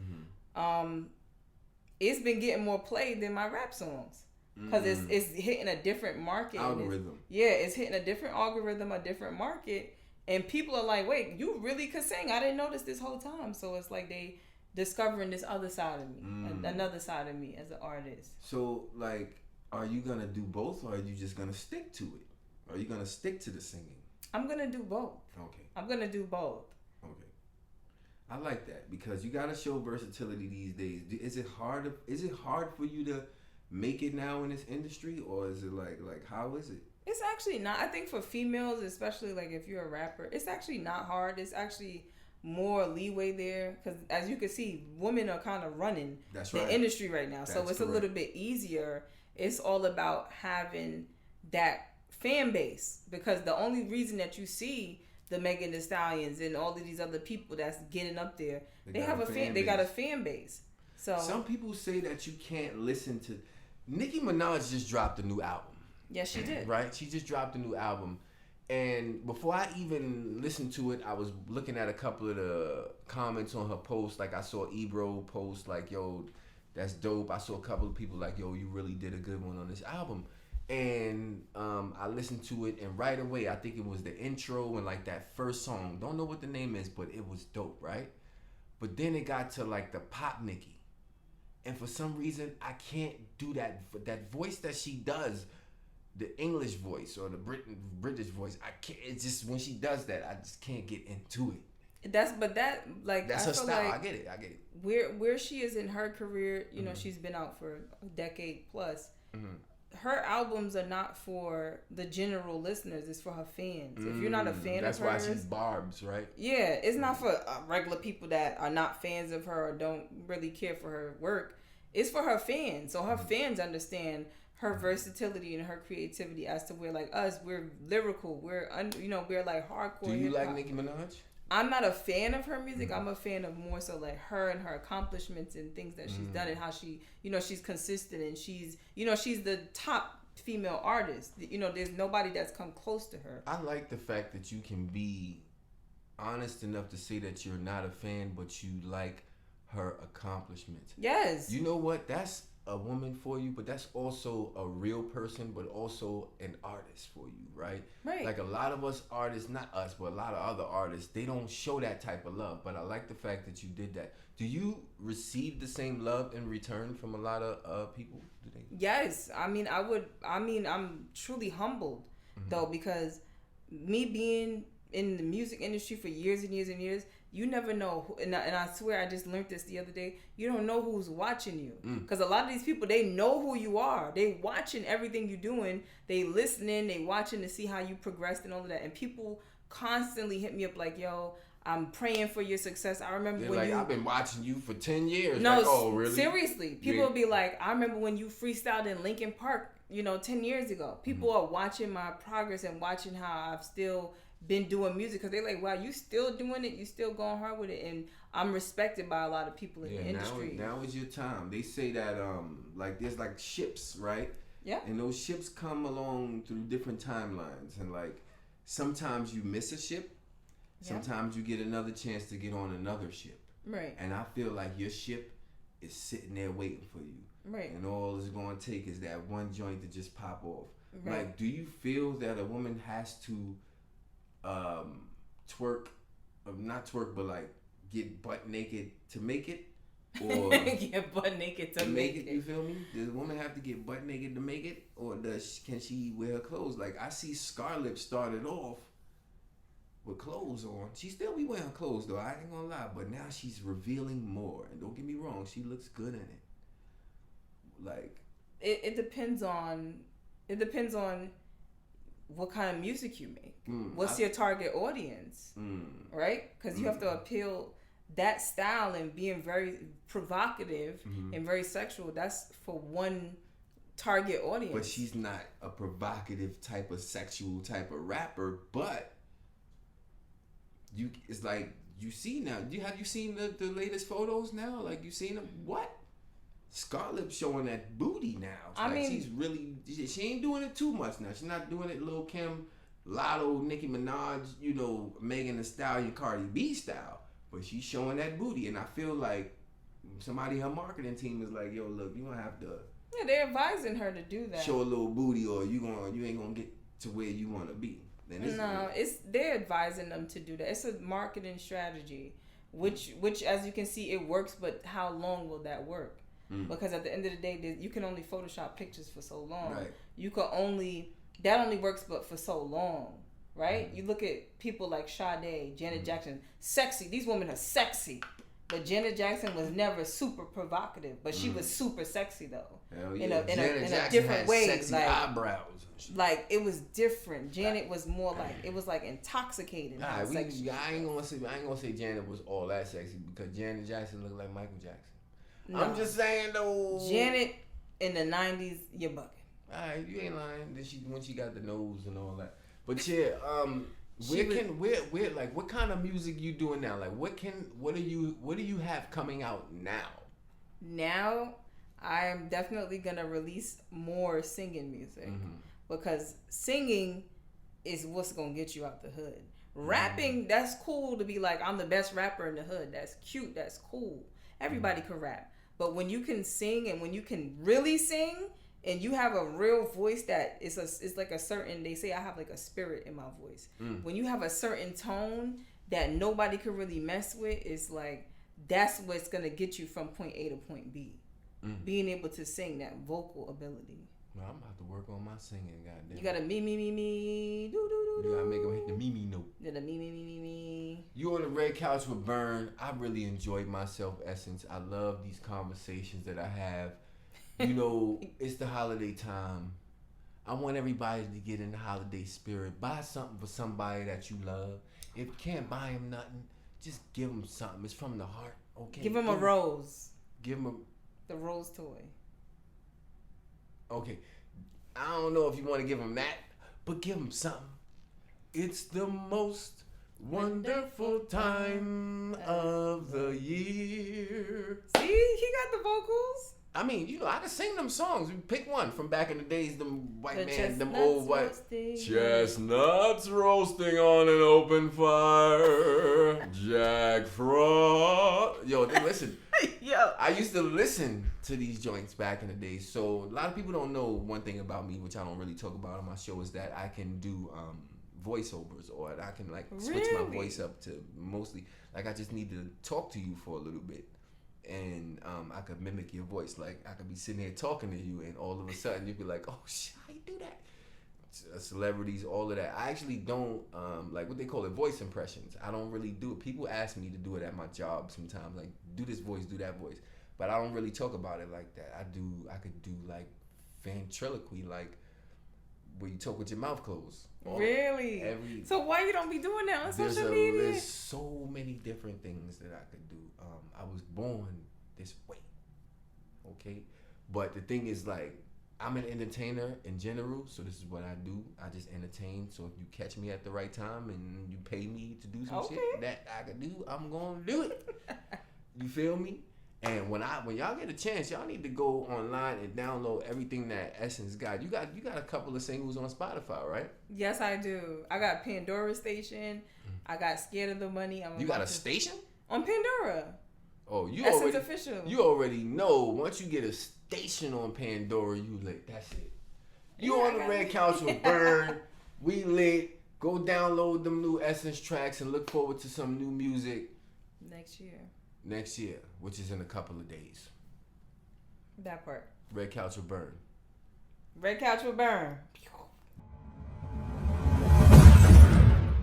it's been getting more played than my rap songs. Because it's hitting a different market. Algorithm. It's hitting a different algorithm, a different market. And people are like, wait, you really could sing. I didn't notice this whole time. So it's like they discovering this other side of me, another side of me as an artist. So, like, are you going to do both, or are you just going to stick to it? Are you going to stick to the singing? I'm going to do both. Okay. I'm going to do both. Okay. I like that because you got to show versatility these days. Is it hard for you to make it now in this industry, or is it like how is it? It's actually not. I think for females, especially like if you're a rapper, it's actually not hard. It's actually more leeway there because, as you can see, women are kind of running the industry right now. So it's correct. A little bit easier. It's all about having that fan base, because the only reason that you see the Megan Thee Stallions and all of these other people that's getting up there, they have a fan. They got a fan base. So some people say that you can't listen to. Nicki Minaj just dropped a new album. Yes, she did. Right? She just dropped a new album. And before I even listened to it, I was looking at a couple of the comments on her post. Like, I saw Ebro post, like, yo, that's dope. I saw a couple of people like, yo, you really did a good one on this album. And I listened to it, and right away, I think it was the intro and, like, that first song. Don't know what the name is, but it was dope, right? But then it got to, like, the pop Nicki. And for some reason, I can't do that voice that she does, the English voice or the British voice. I can't. It's just when she does that, I just can't get into it. That's her style. Like I get it. Where she is in her career, you know, she's been out for a decade plus. Her albums are not for the general listeners. It's for her fans. If you're not a fan of hers, that's why she's Barb's, right? Yeah, it's not for regular people that are not fans of her or don't really care for her work. It's for her fans. So her fans understand her versatility and her creativity as to where, like us, we're lyrical. We're like hardcore. Do you like Nicki Minaj? I'm not a fan of her music. I'm a fan of more so like her and her accomplishments and things that she's done and how she, she's consistent and she's the top female artist. There's nobody that's come close to her. I like the fact that you can be honest enough to say that you're not a fan, but you like her accomplishments. Yes. You know what? That's a woman for you, but that's also a real person, but also an artist for you, right? Right. Like a lot of us artists, not us, but a lot of other artists, they don't show that type of love. But I like the fact that you did that. Do you receive the same love in return from a lot of people? Do they? Yes. I'm truly humbled though, because me being in the music industry for years and years and years, you never know, and I swear I just learned this the other day. You don't know who's watching you, because a lot of these people, they know who you are. They watching everything you're doing. They listening. They watching to see how you progressed and all of that. And people constantly hit me up like, "Yo, I'm praying for your success." I remember I've been watching you for 10 years. No, like, oh really? Seriously, people will be like, "I remember when you freestyled in Lincoln Park, 10 years ago." People are watching my progress and watching how I've still been doing music, because they're like, wow, you still doing it, you still going hard with it. And I'm respected by a lot of people in the industry. Now is your time. They say that like there's like ships, right? Yeah. And those ships come along through different timelines, and like sometimes you miss a ship, sometimes you get another chance to get on another ship. Right. And I feel like your ship is sitting there waiting for you. Right. And all it's going to take is that one joint to just pop off. Right. Like, do you feel that a woman has to get butt naked to make it, or get butt naked to make it? You feel me? Does a woman have to get butt naked to make it, or can she wear her clothes? Like, I see Scarlett started off with clothes on. She still be wearing clothes though, I ain't gonna lie, but now she's revealing more. And don't get me wrong, she looks good in it. Like, it depends on what kind of music you make. What's your target audience? Right? Because you have to appeal that style, and being very provocative and very sexual, that's for one target audience. But she's not a provocative type of sexual type of rapper, but it's like you see now. Have you seen the latest photos now? Like, you seen them? What? Scarlett's showing that booty now. I mean, she's really, she ain't doing it too much now. She's not doing it Lil Kim, Lotto, Nicki Minaj, Megan Thee Stallion, Cardi B style. But she's showing that booty, and I feel like somebody, her marketing team is like, yo, look, you gonna have to. Yeah, they're advising her to do that. Show a little booty, or you ain't gonna get to where you want to be. They're advising them to do that. It's a marketing strategy, which as you can see, it works. But how long will that work? Because at the end of the day, you can only Photoshop pictures for so long. Right. That only works, but for so long, right? You look at people like Sade, Janet Jackson, sexy. These women are sexy. But Janet Jackson was never super provocative, but she was super sexy though. Hell yeah. In a different way. Sexy eyebrows. Like it was different. Janet was more like it was like intoxicating. I ain't gonna say Janet was all that sexy because Janet Jackson looked like Michael Jackson. No. I'm just saying though. Janet in the 90s, you're bugging. Alright, you ain't lying. When she got the nose and all that. But yeah, what kind of music you doing now? Like what do you have coming out now? Now, I'm definitely gonna release more singing music because singing is what's gonna get you out the hood. Rapping, that's cool to be like, I'm the best rapper in the hood. That's cute. That's cool. Everybody can rap. But when you can sing and when you can really sing and you have a real voice that it's like a certain, they say I have like a spirit in my voice. When you have a certain tone that nobody can really mess with, it's like that's what's going to get you from point A to point B. Being able to sing, that vocal ability. Well, I'm about to work on my singing, goddamn. You gotta me, do. You gotta make them hit the me note. Yeah, the me. You on the red couch with Burn. I really enjoyed myself, Essence. I love these conversations that I have. It's the holiday time. I want everybody to get in the holiday spirit. Buy something for somebody that you love. If you can't buy them nothing, just give them something. It's from the heart, okay? Give them a rose. Give them the rose toy. Okay, I don't know if you want to give them that, but give them something. It's the most wonderful time of the year. See, he got the vocals. I mean, I can sing them songs. Pick one from back in the days, them old white chestnuts roasting on an open fire. Jack Frost. Yo, listen. Yo, I used to listen to these joints back in the day. So a lot of people don't know one thing about me, which I don't really talk about on my show, is that I can do voiceovers, or I can switch my voice up to mostly I just need to talk to you for a little bit. And I could mimic your voice. Like I could be sitting here talking to you, and all of a sudden you'd be like, "Oh shit, how you do that?" Celebrities, all of that. I actually don't what they call it, voice impressions. I don't really do it. People ask me to do it at my job sometimes, like do this voice, do that voice, but I don't really talk about it like that. I could do like ventriloquy, like where you talk with your mouth closed. Really? So why you don't be doing that on social media? There's so many different things that I could do. I was born this way, okay? But the thing is, I'm an entertainer in general, so this is what I do. I just entertain. So if you catch me at the right time and you pay me to do some shit that I could do, I'm gonna do it. You feel me? And when y'all get a chance, y'all need to go online and download everything that Essence got. You got a couple of singles on Spotify, right? Yes, I do. I got Pandora Station. I got Scared of the Money. You got a station? On Pandora. Oh, you Essence already official. You already know. Once you get a station on Pandora, you lit. That's it. You on the red couch with Burn. We lit. Go download them new Essence tracks and look forward to some new music next year, which is in a couple of days. That part. Red couch with Burn. Red couch with Burn.